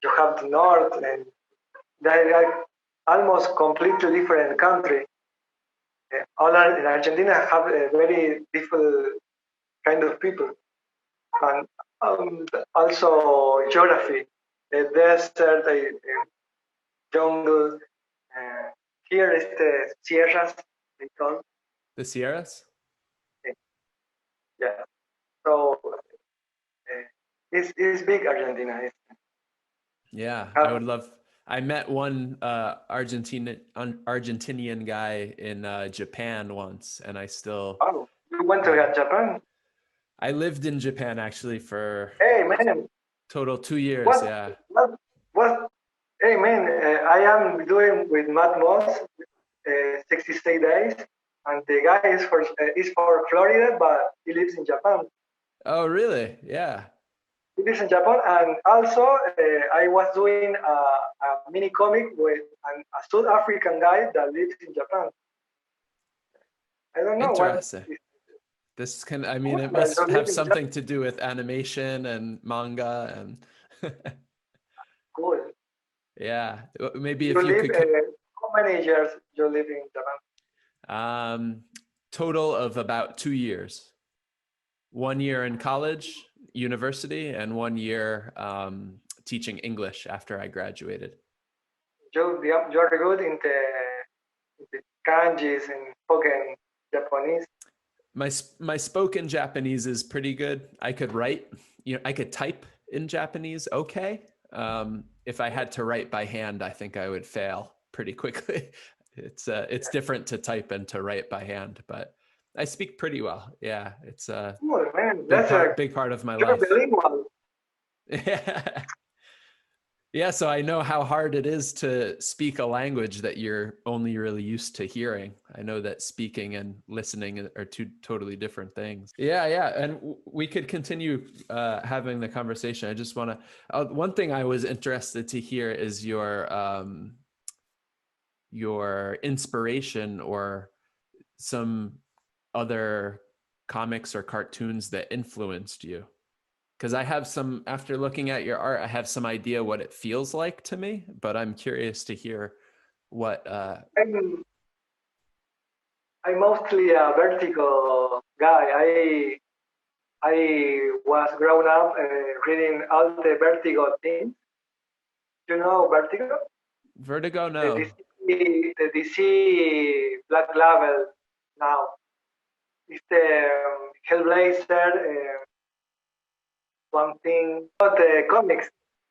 you have the north, and they are almost completely different country. In Argentina have a very different kind of people, and also geography, the desert, the jungle. Uh, Here is the sierras, they call The Sierras? it. Yeah. So it's big Argentina. Yeah, I would Have, love. I met one Argentinian guy in Japan once, and I still. oh, you went to Uh, Japan? I lived in Japan actually for Hey man, total 2 years. what Yeah. what what? Hey man, I am doing with Matt Moss 66 days, and the guy is for Florida, but he lives in Japan. Oh, really? Yeah. He lives in Japan, and also I was doing a mini comic with a South African guy that lives in Japan. I don't know what Interesting. is This can. I mean, cool it that you must live have in Japan. something to do with animation and manga and. Cool. Yeah. Maybe You if you live. could. How many years you live in Japan? Um, total of about 2 years. 1 year in college, university, and 1 year teaching English after I graduated. You're good in the kanjis and spoken Japanese. My spoken Japanese is pretty good. I could write, I could type in Japanese okay. If I had to write by hand, I think I would fail pretty quickly. It's different to type and to write by hand, but I speak pretty well. Yeah, it's a Cool, man. big part of my You're life. bilingual. Yeah. Yeah, so I know how hard it is to speak a language that you're only really used to hearing. I know that speaking and listening are two totally different things. Yeah, yeah, and we could continue having the conversation. I just want to. One thing I was interested to hear is your inspiration or some other comics or cartoons that influenced you. Because I have some, after looking at your art, I have some idea what it feels like to me, but I'm curious to hear what. I'm, I'm mostly a vertical guy. I was grown up reading all the Vertigo things. You know Vertigo? Vertigo? The No. DC Black Label now. It's the Hellblazer, one thing. But the comics,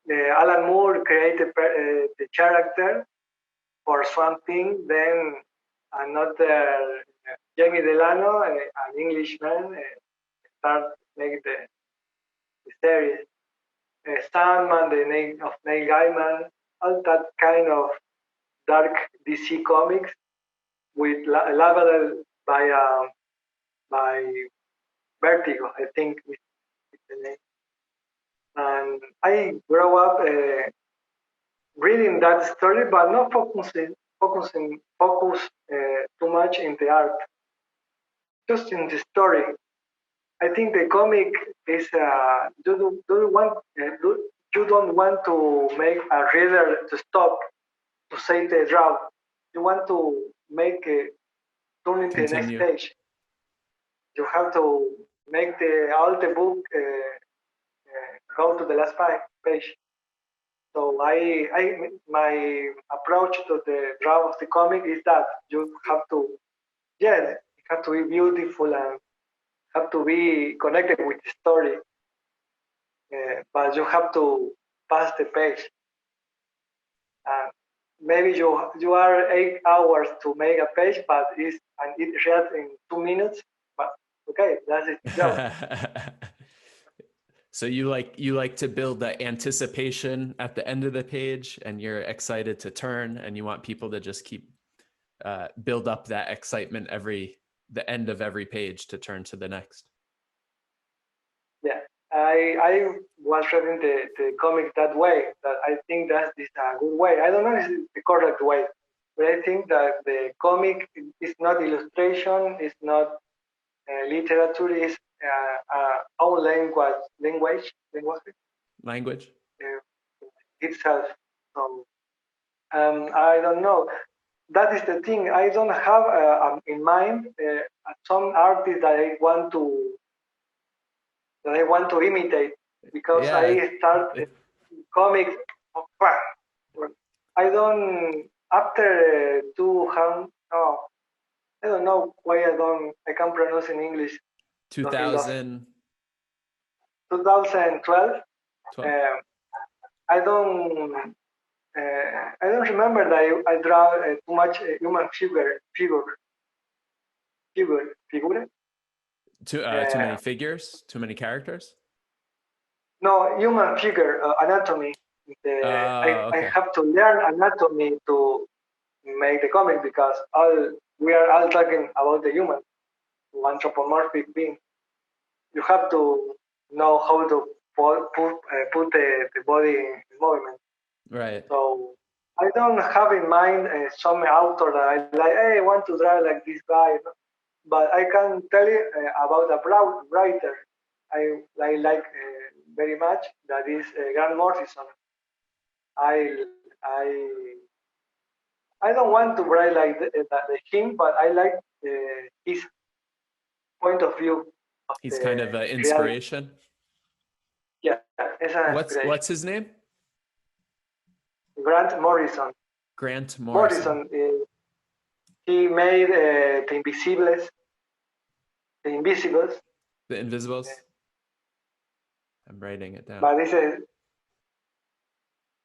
Alan Moore created the character for Swamp Thing. Then another Jamie Delano, an Englishman, start make the series. Sandman, the name of Neil Gaiman, all that kind of dark DC comics with labeled by Vertigo, I think is the name. And I grew up reading that story, but not focus too much in the art, just in the story. I think the comic is you don't want to make a reader to stop to say the draft. You want to make it turn into the next Continue. page. You have to make the all the book go to the last page. So my approach to the draft of the comic is that you have to, yeah, it have to be beautiful and have to be connected with the story, but you have to pass the page. And maybe you are 8 hours to make a page, but it reads in 2 minutes. But okay, that's its job. So you like to build the anticipation at the end of the page, and you're excited to turn, and you want people to just keep build up that excitement the end of every page to turn to the next. Yeah, I was reading the comic that way. That I think that is a good way. I don't know if it's the correct way, but I think that the comic is not illustration, it's not literature, is own Language. uh, itself. So I don't know. That is the thing. I don't have in mind some artist that I want to imitate because Yeah. I start comics. I don't after 200. Oh, I don't know why I can't pronounce in English. 2012. 2012. 2012. Um, I don't. I don't remember that I draw too much human figure. Too many figures, too many characters. No, human figure anatomy. I Okay. have to learn anatomy to make the comic because all we are all talking about the human, anthropomorphic being. You have to know how to put the body in movement. Right. So I don't have in mind some author that I like. Hey, I want to draw like this guy, but I can tell you about a writer I like very much. That is Grant Morrison. I I I don't want to write like him, but I like his point of view of He's the kind of an reality. inspiration. Yeah, it's an inspiration. What's his name? Grant Morrison. Grant Morrison. Morrison, he made the Invisibles, The Invisibles. I'm writing it down. but this is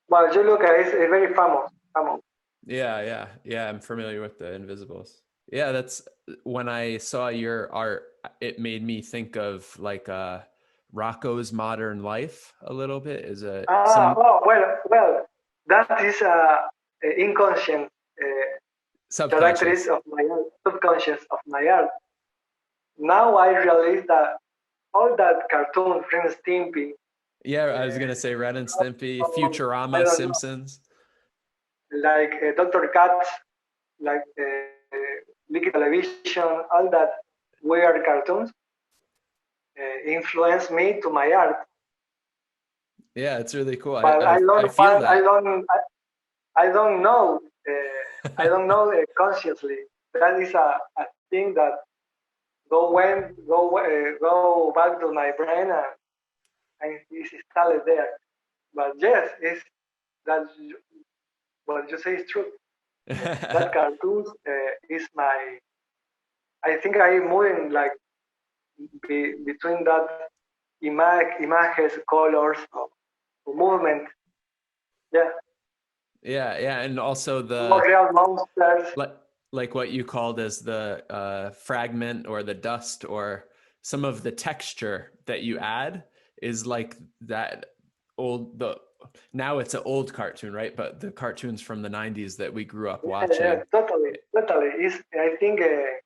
well, you look at it's very famous. Yeah. I'm familiar with the Invisibles. Yeah, that's when I saw your art. It made me think of like Rocco's Modern Life a little bit. Is a some Oh well, that is a inconscient characteristic subconscious. of my art, subconscious of my art. Now I realize that all that cartoon, Ren Stimpy, Yeah, I was gonna say Ren and Stimpy, I Futurama, don't know, Simpsons. like Dr. Katz, like Liquid Television, all that weird cartoons influenced me to my art. Yeah, it's really cool. But I feel that. I don't know. I don't know consciously. That is a thing that go back to my brain and it's installed there. But yes, it's that what you say is true. That cartoons is my. I think I'm moving like between that images, colors, or movement. Yeah, Yeah, and also more the real monsters. like like what you called as the fragment or the dust or some of the texture that you add is like that old the now it's an old cartoon, right? But the cartoons from the 90s that we grew up Yeah, watching. totally. Is I think it.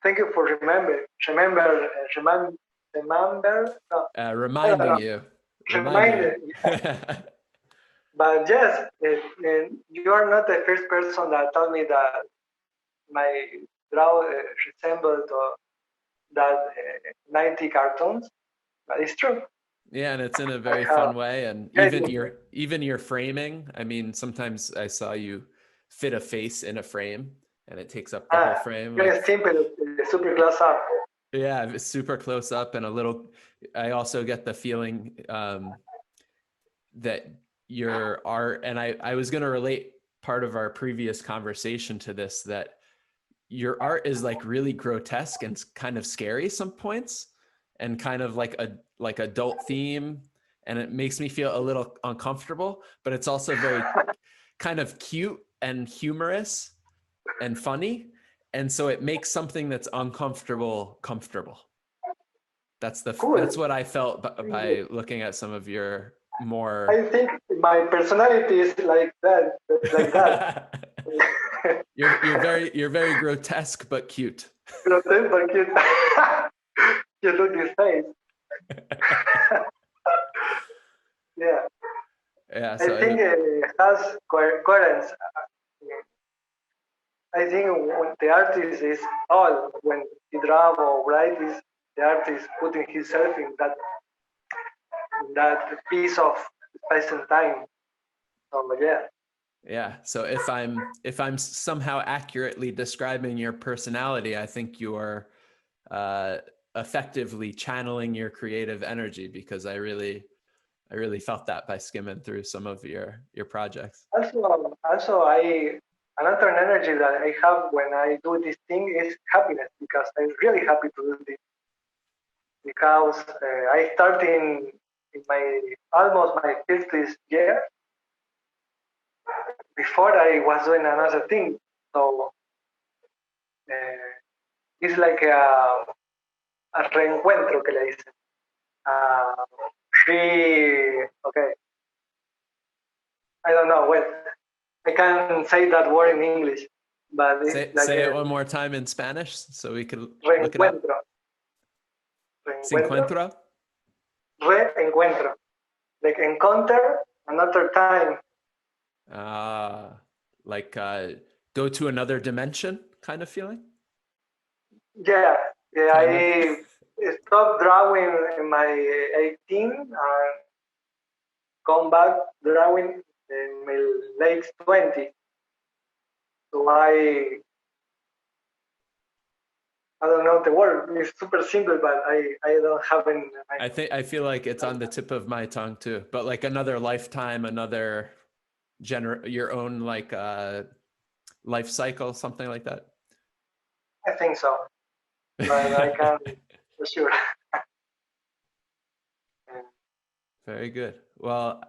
Thank you for remember. No, I don't Reminding know. you, reminding Remind. you. Yeah. But yes, you are not the first person that told me that my draw resembled that 90 cartoons. But it's true. Yeah, and it's in a I very have fun way. And great. even your framing. I mean, sometimes I saw you fit a face in a frame, and it takes up the whole frame. Very Like, simple, super close up. yeah, it's super close up and a little. I also get the feeling that your art, and I was going to relate part of our previous conversation to this, that your art is like really grotesque and kind of scary some points, and kind of like adult theme, and it makes me feel a little uncomfortable, but it's also very kind of cute and humorous and funny, and so it makes something that's uncomfortable comfortable. That's what I felt by looking at some of your more. I think my personality is like that, like that. You're very grotesque but cute. Grotesque but cute. You look his face. Yeah. Yeah. I So think it has coherence. I think when the artist is all when he draw or write is the artist putting himself in that piece of space and time. So yeah. yeah. So if I'm somehow accurately describing your personality, I think you're uh, effectively channeling your creative energy, because I really felt that by skimming through some of your projects. Also, I another energy that I have when I do this thing is happiness because I'm really happy to do this because I start in my almost my 50th year. Before I was doing another thing, so it's like a reencuentro que le dicen. Uh, okay, I don't know. Well, I can say that word in English, but it's like Say it a one more time in Spanish so we can look it up. reencuentro. Se Reencuentro. encuentra? Reencuentro. Like encounter another time. Like go to another dimension kind of feeling? Yeah, yeah. Kind of. I stopped drawing in my 18 and come back drawing in my late 20. So I don't know the word. It's super simple, but I don't have an. I feel like it's on the tip of my tongue too. But like another lifetime, another your own like life cycle, something like that. I think so, but I can't for sure. Very good. Well,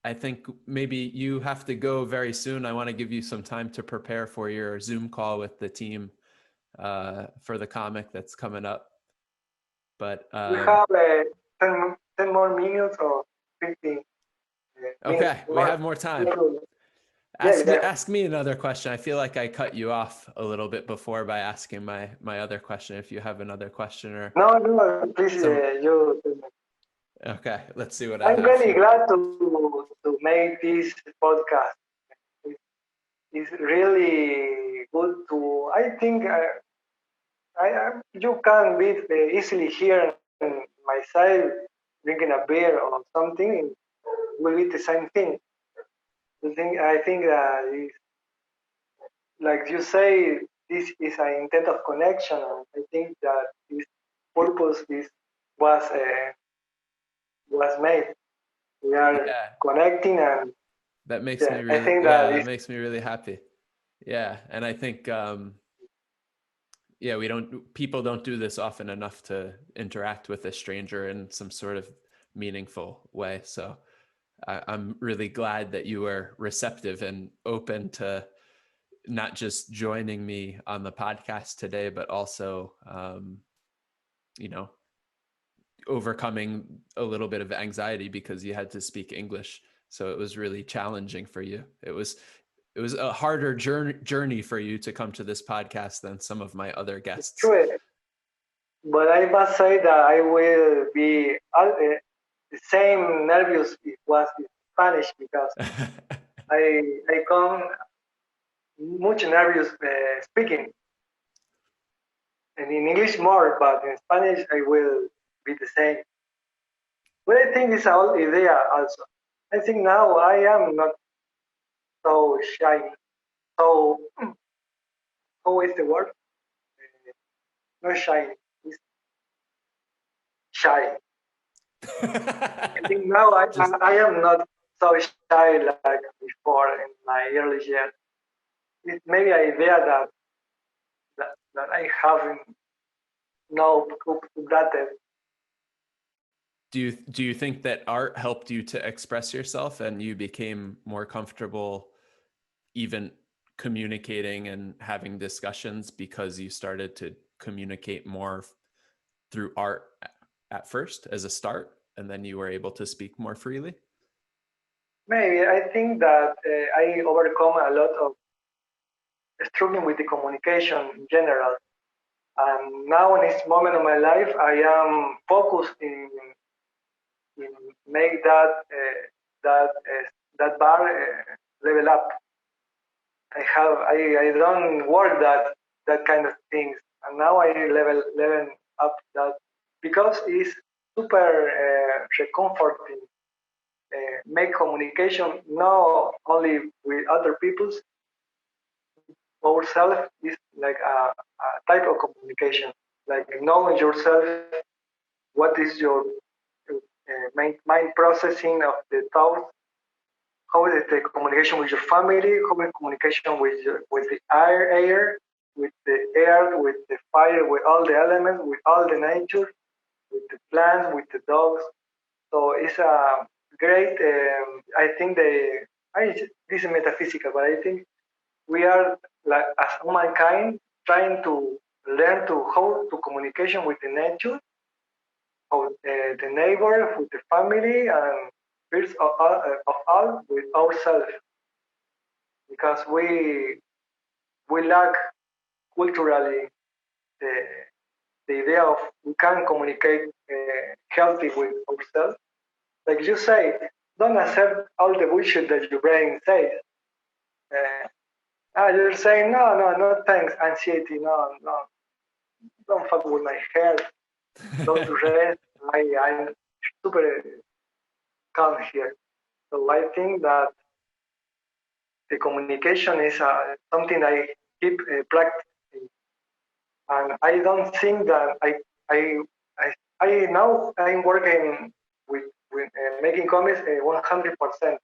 I think maybe you have to go very soon. I want to give you some time to prepare for your Zoom call with the team for the comic that's coming up. But We have 10 more minutes or 15 minutes okay, we more. have more time. Yeah, yeah. Ask me another question. I feel like I cut you off a little bit before by asking my other question. If you have another question or No, please, some. you. Okay, let's see what I I'm have really here. glad to make this podcast. It's really good to. I think you can be easily here in my side drinking a beer or something. Will be the same thing. I think that is, like you say, this is an intent of connection. And I think that this purpose is was was made. We are Yeah, connecting, and that makes me yeah, I really think yeah, that that is makes me really happy. Yeah, and I think yeah, people don't do this often enough to interact with a stranger in some sort of meaningful way. So I'm really glad that you were receptive and open to not just joining me on the podcast today, but also, you know, overcoming a little bit of anxiety because you had to speak English. So it was really challenging for you. It was a harder journey for you to come to this podcast than some of my other guests. true. But I must say that I will be the same nervous it was in Spanish because I come much nervous speaking, and in English more, but in Spanish I will be the same. But I think it's all idea also. I think now I am not so shy. So how is the word? Not shy. It's shy. I think now Just I am not so shy like before in my early years. It's maybe an idea that I haven't now updated. do you think that art helped you to express yourself and you became more comfortable even communicating and having discussions because you started to communicate more through art at first as a start, and then you were able to speak more freely? Maybe I think that I overcome a lot of struggling with the communication in general. And now in this moment of my life, I am focused in make that that bar level up. I don't work that kind of things, and now I level up that because it's super comforting. Make communication not only with other people's ourselves is like a type of communication, like knowing yourself, what is your mind processing of the thoughts, how is the communication with your family, how is communication with the air, with the fire, with all the elements, with all the nature, with the plants, with the dogs. So it's a great. I think this is metaphysical, but I think we are like as humankind trying to learn to how to communication with the nature, how the neighbor, with the family, and first of all with ourselves, because we lack culturally the the idea of we can communicate healthy with ourselves. Like you say, don't accept all the bullshit that your brain says. Uh, you're saying no, thanks, anxiety, no, don't fuck with my head, don't rest. I'm super calm here. So I think that the communication is something I keep practicing, and I don't think that I, I now I'm working with making comics 100%.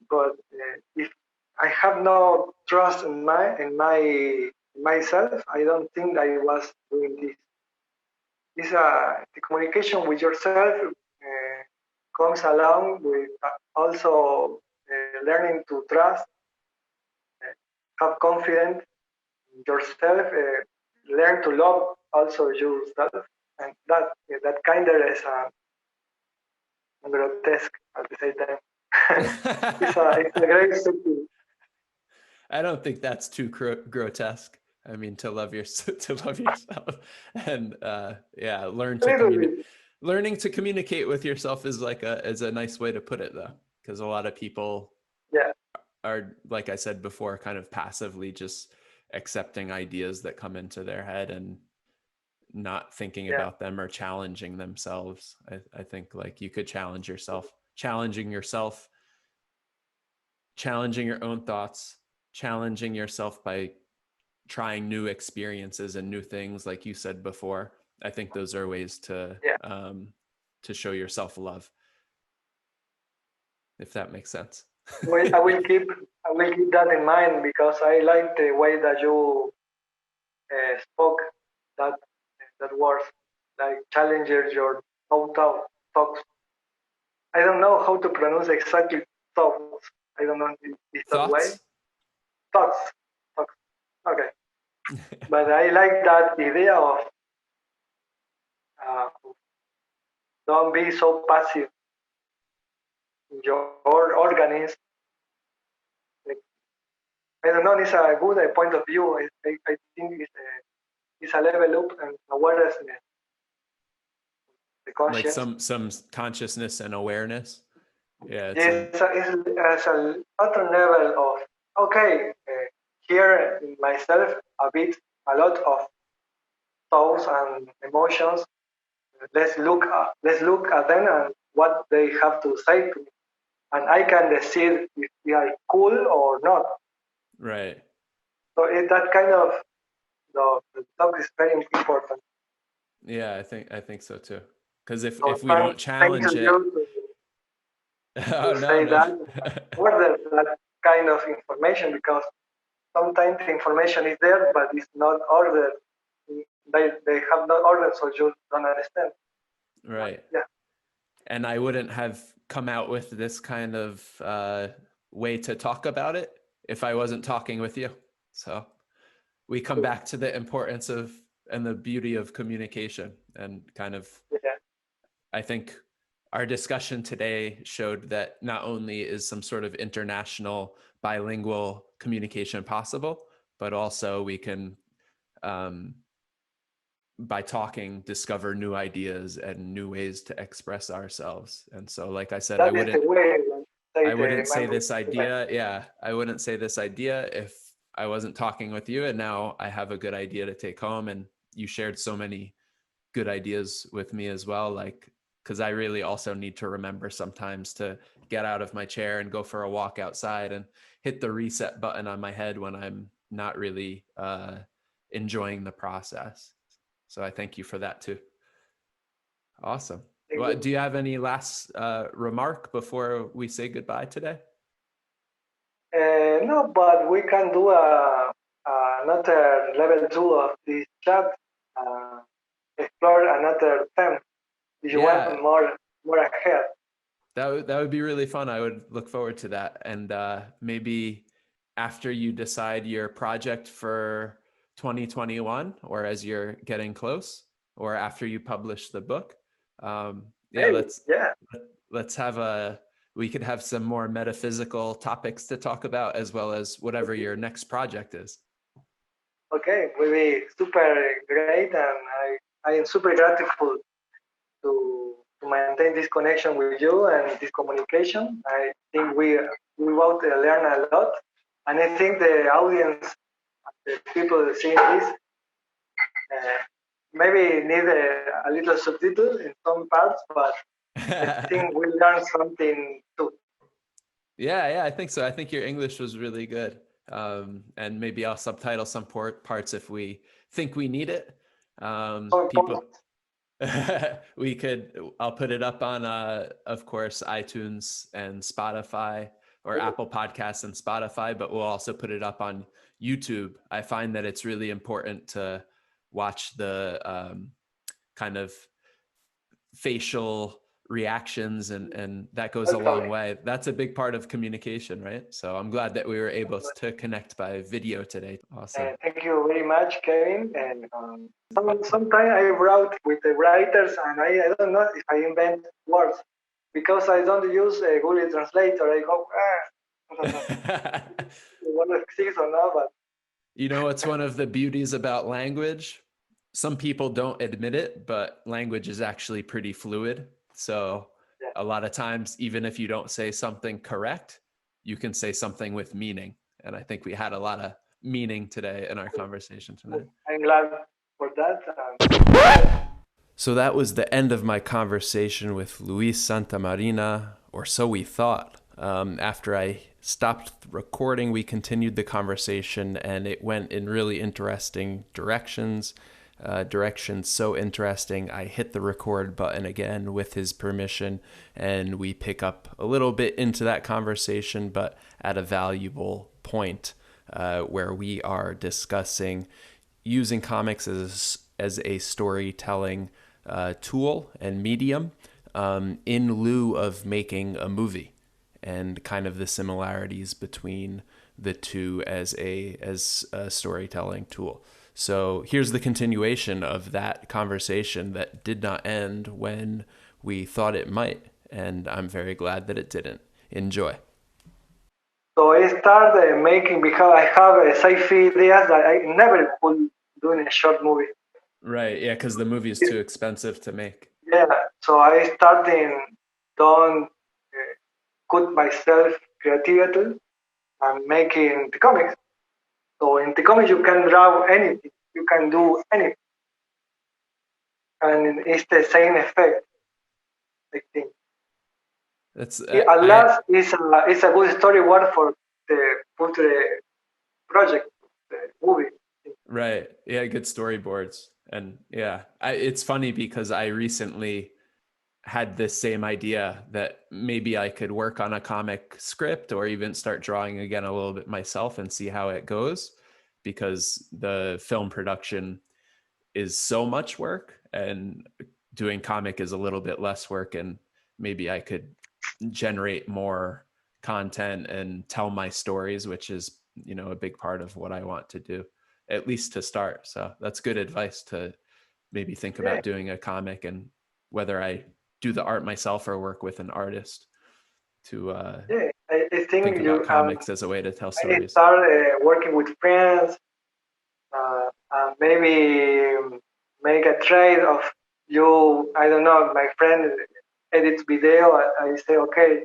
But if I have no trust in myself, I don't think I was doing this. This the communication with yourself comes along with also learning to trust, uh, have confidence in yourself, learn to love also yourself, and that kind of is grotesque at the same time. It's a great thing. I don't think that's too grotesque. I mean, to love to love yourself, and yeah, A little bit, learning to communicate with yourself is a nice way to put it, though, because a lot of people yeah, are, like I said before, kind of passively just accepting ideas that come into their head and not thinking yeah, about them or challenging themselves. I think like you could challenging yourself, challenging your own thoughts, challenging yourself by trying new experiences and new things, like you said before. I think those are ways yeah. to show yourself love, if that makes sense. Well, I will keep that in mind because I like the way that you spoke that that words, like challenges your own thoughts. I don't know how to pronounce exactly thoughts. I don't know if it's that way. Thoughts? Thoughts, thoughts. Okay, but I like that idea of uh, don't be so passive in your organism. Like, I don't know. It's a good point of view. I think it's a level up and awareness, the Like conscience. some consciousness and awareness. Yeah, It's a other level of okay. Here in myself a bit, a lot of thoughts and emotions. Let's look at them and what they have to say to me, and I can decide if they are cool or not. right. So that kind of the talk is very important. Yeah, I think so too. Because So if we don't thanks challenge to it, you oh to no, say no. that, order that kind of information because sometimes the information is there but it's not ordered. They have not ordered, so you don't understand. Right. Yeah, And I wouldn't have come out with this kind of way to talk about it if I wasn't talking with you. So we come cool. back to the importance of and the beauty of communication, and kind of, Yeah. I think our discussion today showed that not only is some sort of international bilingual communication possible, but also we can, um, by talking, discover new ideas and new ways to express ourselves. And so, like I said, That is the way I say wouldn't the say man. this idea. Yeah, I wouldn't say this idea if I wasn't talking with you. And now I have a good idea to take home. And you shared so many good ideas with me as well. Like, because I really also need to remember sometimes to get out of my chair and go for a walk outside and hit the reset button on my head when I'm not really enjoying the process. So I thank you for that too. Awesome. Well, do you have any last remark before we say goodbye today? No, but we can do another level 2 of this chat. Uh, Explore another theme. If you Yeah, want more ahead. that would be really fun. I would look forward to that. And maybe after you decide your project for 2021, or as you're getting close, or after you publish the book, yeah, Hey, yeah. let's have we could have some more metaphysical topics to talk about, as well as whatever your next project is. Okay, will be super great, and I am super grateful to maintain this connection with you and this communication. I think we both learn a lot, and I think the audience, the people seeing this, uh, maybe need a little subtitle in some parts, but I think we learn something too. Yeah, I think so. I think your English was really good. And maybe I'll subtitle some parts if we think we need it. So People, important. I'll put it up on, of course, iTunes and Spotify, or Apple Podcasts and Spotify, but we'll also put it up on YouTube. I find that it's really important to watch the kind of facial reactions, and that goes a long Welcome. way. That's a big part of communication, right? So I'm glad that we were able to connect by video today. Awesome. Thank you very much, Kevin. And sometimes I wrote with the writers, and I don't know if I invent words because I don't use a Google Translator. I go, I don't know what exists or not, but You know, it's one of the beauties about language. Some people don't admit it, but language is actually pretty fluid. So yeah. a lot of times, even if you don't say something correct, you can say something with meaning. And I think we had a lot of meaning today in our conversation tonight. I'm glad for that. So that was the end of my conversation with Luis Santamarina, or so we thought. After I stopped recording, we continued the conversation, and it went in really interesting directions. Directions so interesting, I hit the record button again with his permission, and we pick up a little bit into that conversation, but at a valuable point where we are discussing using comics as a storytelling tool and medium in lieu of making a movie, and kind of the similarities between the two as a storytelling tool. So here's the continuation of that conversation that did not end when we thought it might, and I'm very glad that it didn't. Enjoy. So I started making because I have a sci-fi ideas that I never could do in a short movie. Right, yeah, because the movie is too expensive to make. Yeah, so I started don't cut myself creativity and making the comics. So in the comics you can draw anything, you can do anything, and it's the same effect. I think. That's At last, it's a good story word for the future project, the movie. Right. Yeah, good storyboards. And yeah, it's funny because I recently had this same idea that maybe I could work on a comic script, or even start drawing again a little bit myself and see how it goes, because the film production is so much work and doing comic is a little bit less work, and maybe I could generate more content and tell my stories, which is, a big part of what I want to do. at least to start. So that's good advice to maybe think Yeah, about doing a comic, and whether I do the art myself or work with an artist to yeah. I think think about you comics as a way to tell I need to stories. start working with friends, and maybe make a trade of you. I don't know. My friend edits video. I say, okay,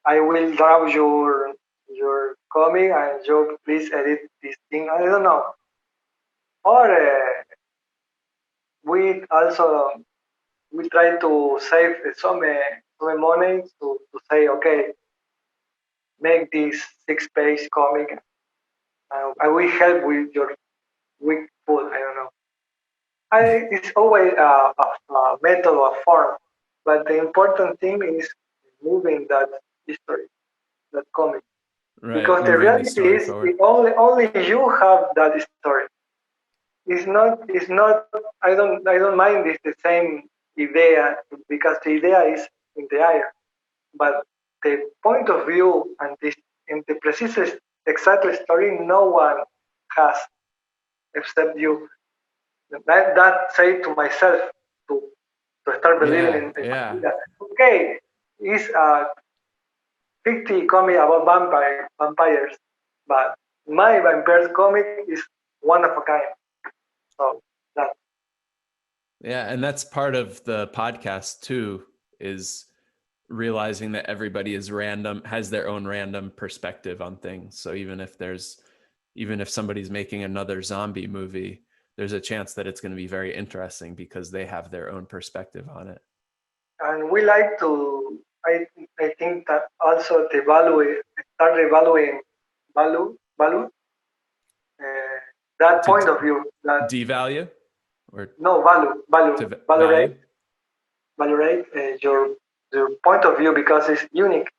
I will draw your comic, and you please edit this thing. I don't know. Or we also we try to save some money to say, okay, make this 6 page comic. I will help with your week food. I don't know. It's always a method or a form, but the important thing is moving that history, that comic. Right, Because the moving the reality story is, forward. only you have that story. It's not. I don't mind it's the same idea because the idea is in the air, but the point of view and this in the precise exact story no one has except you. That say to myself to to start believing Yeah, in my yeah. idea. Okay, it's a 50 comic about vampires, but my vampires comic is one of a kind. So that Yeah, and that's part of the podcast too, is realizing that everybody is random, has their own random perspective on things. So even if somebody's making another zombie movie, there's a chance that it's going to be very interesting because they have their own perspective on it. and we like to. I think that also the value start evaluating value uh, that To point of view that devalue or no to valorate value? valorate your point of view because it's unique.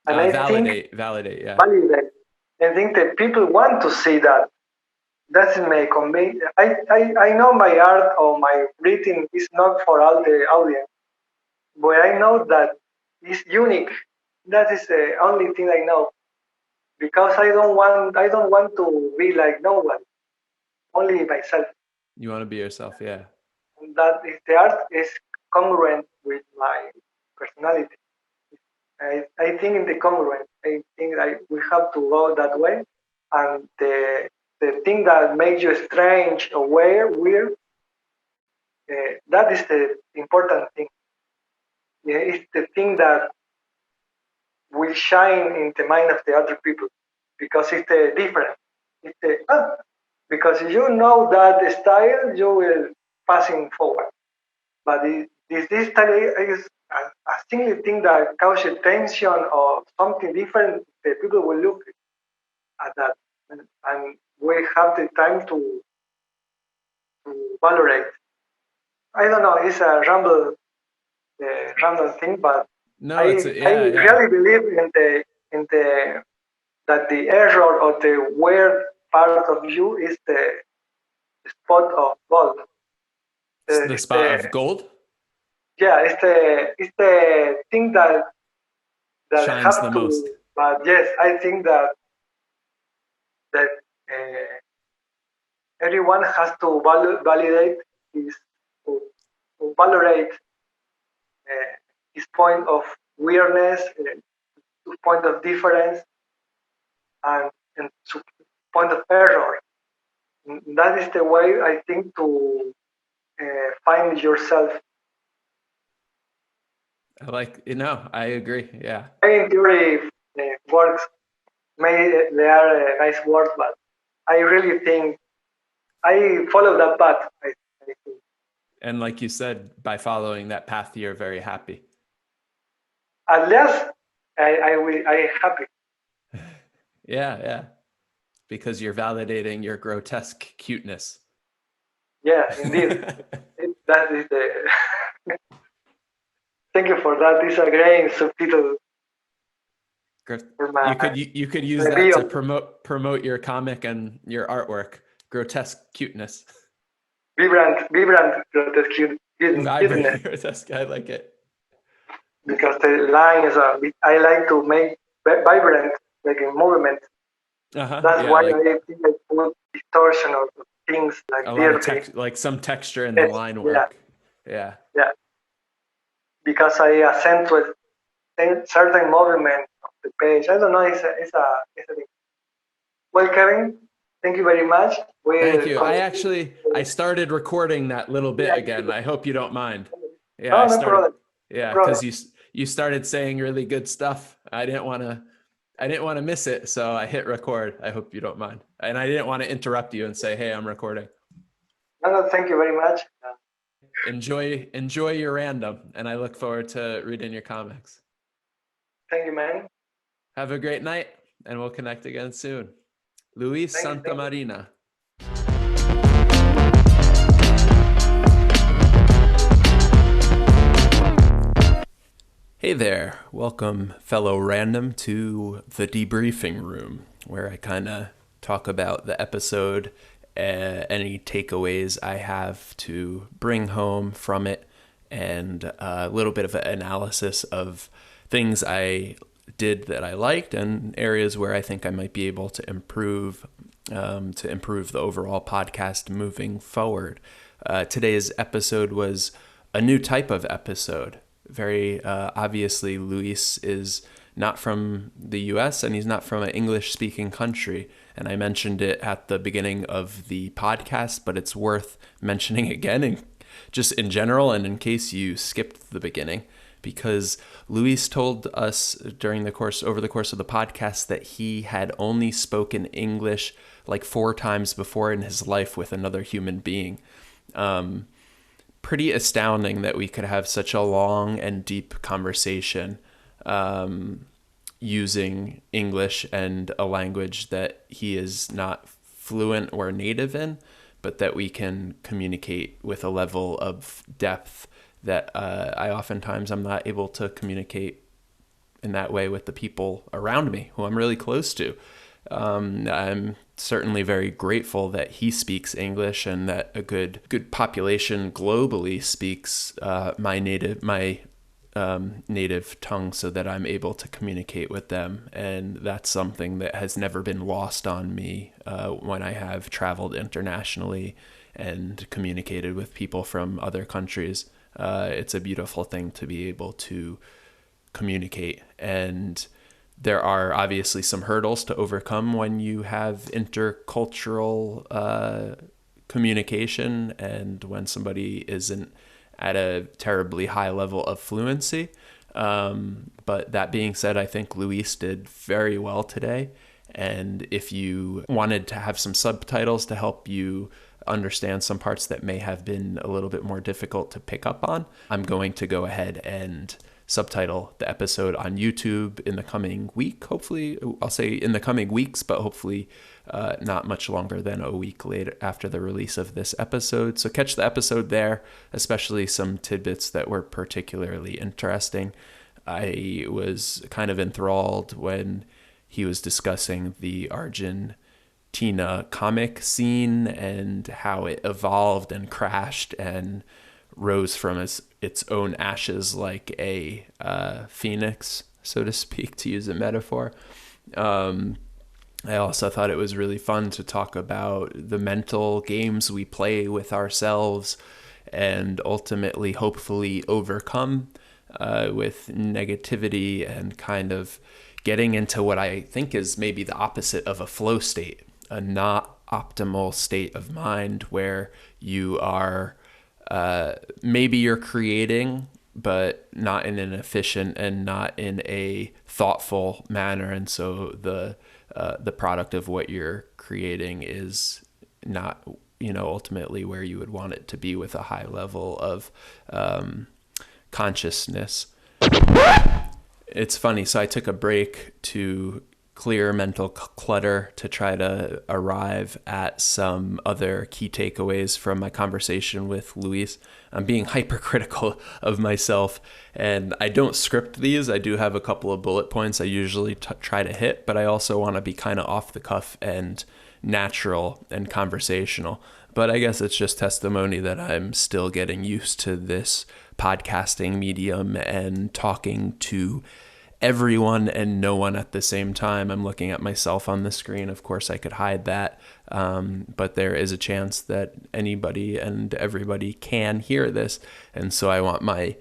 And I think Validate, yeah. validate. I think that people want to see that. Doesn't make me. I know my art or my writing is not for all the audience, but I know that it's unique. That is the only thing I know because I don't want to be like no one, only myself. You want to be yourself, yeah. And that is the art is congruent with my personality. I think in the congruent. I think we have to go that way. And the thing that makes you strange or weird, that is the important thing. Yeah, it's the thing that will shine in the mind of the other people because it's the different. It's the because if you know that style, you will passing forward. But this style is a single thing that causes tension or something different. The people will look at that, and we have the time to valorate. I don't know. It's a random thing, but No, I yeah, yeah. really believe in the that the error or the weird part of you is the spot of gold. The It's spot of gold yeah, it's the thing that shines the have most. to. But yes, I think that uh, everyone has to validate his to validate his point of weirdness, his point of difference, and to point of error. That is the way I think to find yourself. I agree. Yeah. In theory, works they are nice words, but I really think I follow that path. I think. And like you said, by following that path, you're very happy. At least I happy. Yeah, yeah. Because you're validating your grotesque cuteness. Yeah, indeed. That is the. Thank you for that. It's a great subtitle for You could use my that bio. to promote your comic and your artwork. Grotesque cuteness. Vibrant, grotesque cuteness. Vibrant grotesque. I like it. Because the line is I like to make vibrant, like a movement. That's Yeah, why like I think I put distortion or things like a lot of dirty. text, like some texture in the Yes, line yeah, work. Yeah. yeah. Because I accentuate certain movement of the page. I don't know. It's a thing. Well, Kevin, thank you very much. Thank We'll you. continue. I started recording that little bit Yeah, again. I hope you don't mind. Yeah, no, I no started. problem. No Yeah, problem. because you started saying really good stuff. I didn't want to miss it, so I hit record. I hope you don't mind. And I didn't want to interrupt you and say, "Hey, I'm recording." No, no, thank you very much. Enjoy your random, and I look forward to reading your comics. Thank you, man. Have a great night, and we'll connect again soon. Luis Thank you. Santamarina. Hey there, welcome fellow random to the debriefing room, where I kind of talk about the episode, any takeaways I have to bring home from it, and a little bit of an analysis of things I did that I liked and areas where I think I might be able to improve the overall podcast moving forward. Today's episode was a new type of episode. Very obviously, Luis is not from the US and he's not from an English speaking country. And I mentioned it at the beginning of the podcast, but it's worth mentioning again, just in general, and in case you skipped the beginning, because Luis told us over the course of the podcast that he had only spoken English like 4 times before in his life with another human being. Pretty astounding that we could have such a long and deep conversation using English and a language that he is not fluent or native in, but that we can communicate with a level of depth that I oftentimes I'm not able to communicate in that way with the people around me who I'm really close to. I'm certainly very grateful that he speaks English and that a good population globally speaks my native tongue, so that I'm able to communicate with them. And that's something that has never been lost on me when I have traveled internationally and communicated with people from other countries. It's a beautiful thing to be able to communicate. And there are obviously some hurdles to overcome when you have intercultural communication and when somebody isn't at a terribly high level of fluency. But that being said, I think Luis did very well today. And if you wanted to have some subtitles to help you understand some parts that may have been a little bit more difficult to pick up on, I'm going to go ahead and subtitle the episode on YouTube in the coming week. Hopefully, I'll say in the coming weeks, but hopefully not much longer than a week later after the release of this episode. So catch the episode there, especially some tidbits that were particularly interesting. I was kind of enthralled when he was discussing the Argentina comic scene and how it evolved and crashed and rose from its own ashes like a phoenix, so to speak, to use a metaphor. I also thought it was really fun to talk about the mental games we play with ourselves and ultimately, hopefully, overcome with negativity and kind of getting into what I think is maybe the opposite of a flow state, a not optimal state of mind where you are maybe you're creating, but not in an efficient and not in a thoughtful manner. And so the product of what you're creating is not, ultimately where you would want it to be with a high level of consciousness. It's funny. So I took a break to clear mental clutter to try to arrive at some other key takeaways from my conversation with Luis. I'm being hypercritical of myself, and I don't script these. I do have a couple of bullet points I usually try to hit, but I also want to be kind of off the cuff and natural and conversational. But I guess it's just testimony that I'm still getting used to this podcasting medium and talking to everyone and no one at the same time. I'm looking at myself on the screen. Of course, I could hide that, but there is a chance that anybody and everybody can hear this. And so I want my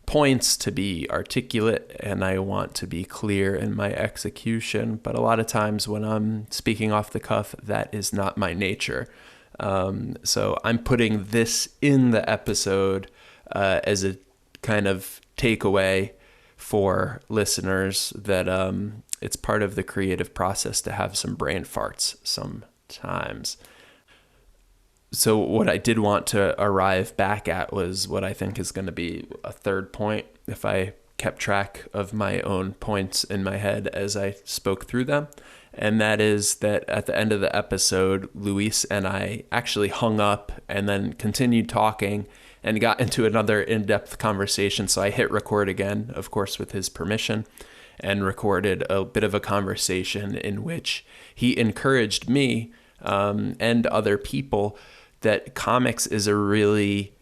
points to be articulate, and I want to be clear in my execution. But a lot of times when I'm speaking off the cuff, that is not my nature. So I'm putting this in the episode as a kind of takeaway for listeners that it's part of the creative process to have some brain farts sometimes. So what I did want to arrive back at was what I think is going to be a third point, if I kept track of my own points in my head as I spoke through them. And that is that at the end of the episode, Luis and I actually hung up and then continued talking and got into another in-depth conversation. So I hit record again, of course, with his permission, and recorded a bit of a conversation in which he encouraged me and other people that comics is a really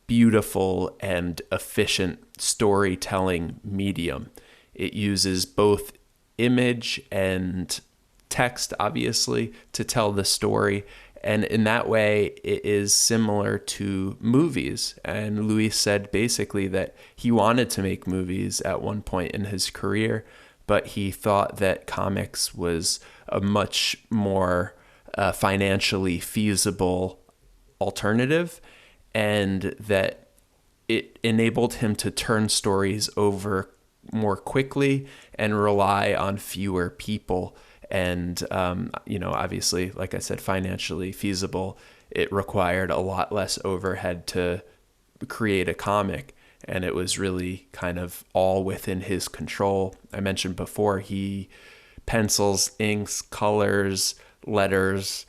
beautiful and efficient storytelling medium. It uses both image and text, obviously, to tell the story. And in that way, it is similar to movies. And Luis said basically that he wanted to make movies at one point in his career, but he thought that comics was a much more financially feasible alternative, and that it enabled him to turn stories over more quickly and rely on fewer people. And, obviously, like I said, financially feasible. It required a lot less overhead to create a comic, and it was really kind of all within his control. I mentioned before, he pencils, inks, colors, letters,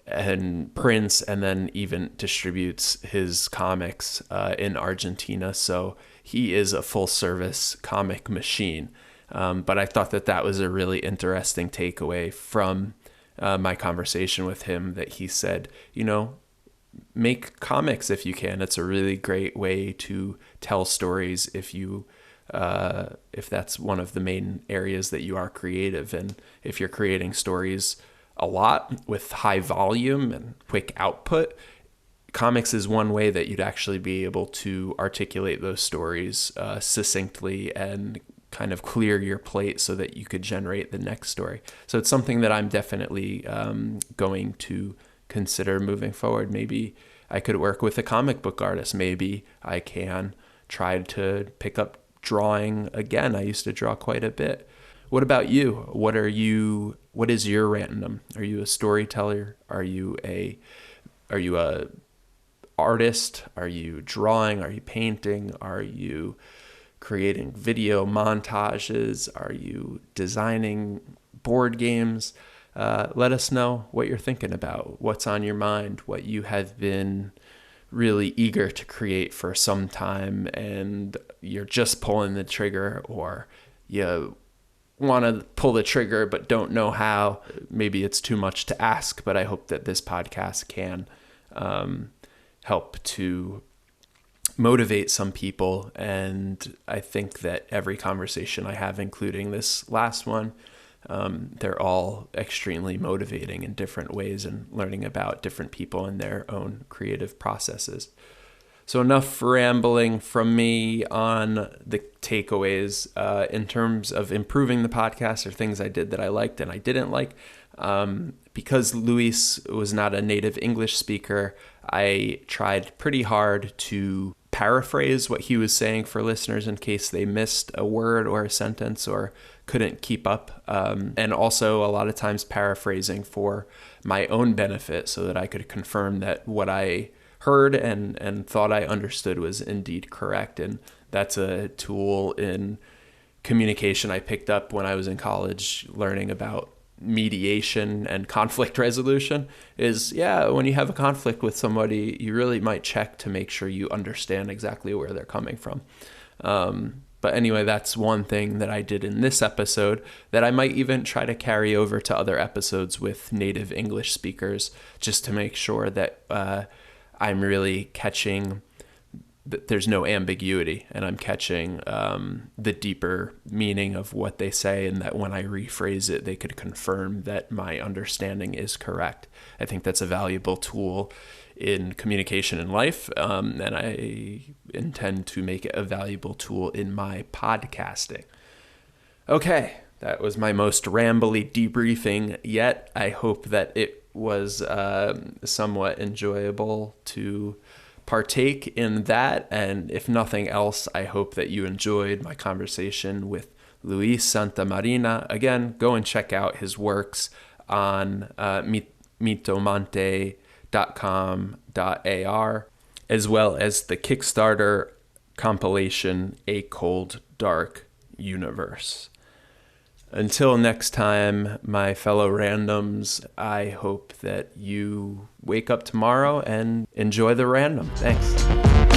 and prints, and then even distributes his comics in Argentina. So he is a full-service comic machine. But I thought that was a really interesting takeaway from my conversation with him, that he said, make comics if you can. It's a really great way to tell stories if that's one of the main areas that you are creative. And if you're creating stories a lot with high volume and quick output, comics is one way that you'd actually be able to articulate those stories succinctly and kind of clear your plate so that you could generate the next story. So it's something that I'm definitely going to consider moving forward. Maybe I could work with a comic book artist. Maybe I can try to pick up drawing again. I used to draw quite a bit. What about you? What is your random? Are you a storyteller? Are you a artist? Are you drawing? Are you painting? Are you creating video montages? Are you designing board games? Let us know what you're thinking about, what's on your mind, what you have been really eager to create for some time and you're just pulling the trigger, or you want to pull the trigger but don't know how. Maybe it's too much to ask, but I hope that this podcast can help to motivate some people. And I think that every conversation I have, including this last one, they're all extremely motivating in different ways and learning about different people and their own creative processes. So enough rambling from me on the takeaways in terms of improving the podcast, or things I did that I liked and I didn't like. Because Luis was not a native English speaker, I tried pretty hard to paraphrase what he was saying for listeners in case they missed a word or a sentence or couldn't keep up. And also a lot of times paraphrasing for my own benefit so that I could confirm that what I heard and thought I understood was indeed correct. And that's a tool in communication I picked up when I was in college learning about mediation and conflict resolution. Is when you have a conflict with somebody, you really might check to make sure you understand exactly where they're coming from. But anyway, that's one thing that I did in this episode that I might even try to carry over to other episodes with native English speakers, just to make sure that I'm really catching there's no ambiguity, and I'm catching the deeper meaning of what they say, and that when I rephrase it, they could confirm that my understanding is correct. I think that's a valuable tool in communication in life, and I intend to make it a valuable tool in my podcasting. Okay, that was my most rambly debriefing yet. I hope that it was somewhat enjoyable to partake in that, and if nothing else, I hope that you enjoyed my conversation with Luis Santamarina. Again, go and check out his works on mitomante.com.ar, as well as the Kickstarter compilation A Cold Dark Universe. Until next time, my fellow randoms, I hope that you wake up tomorrow and enjoy the random. Thanks.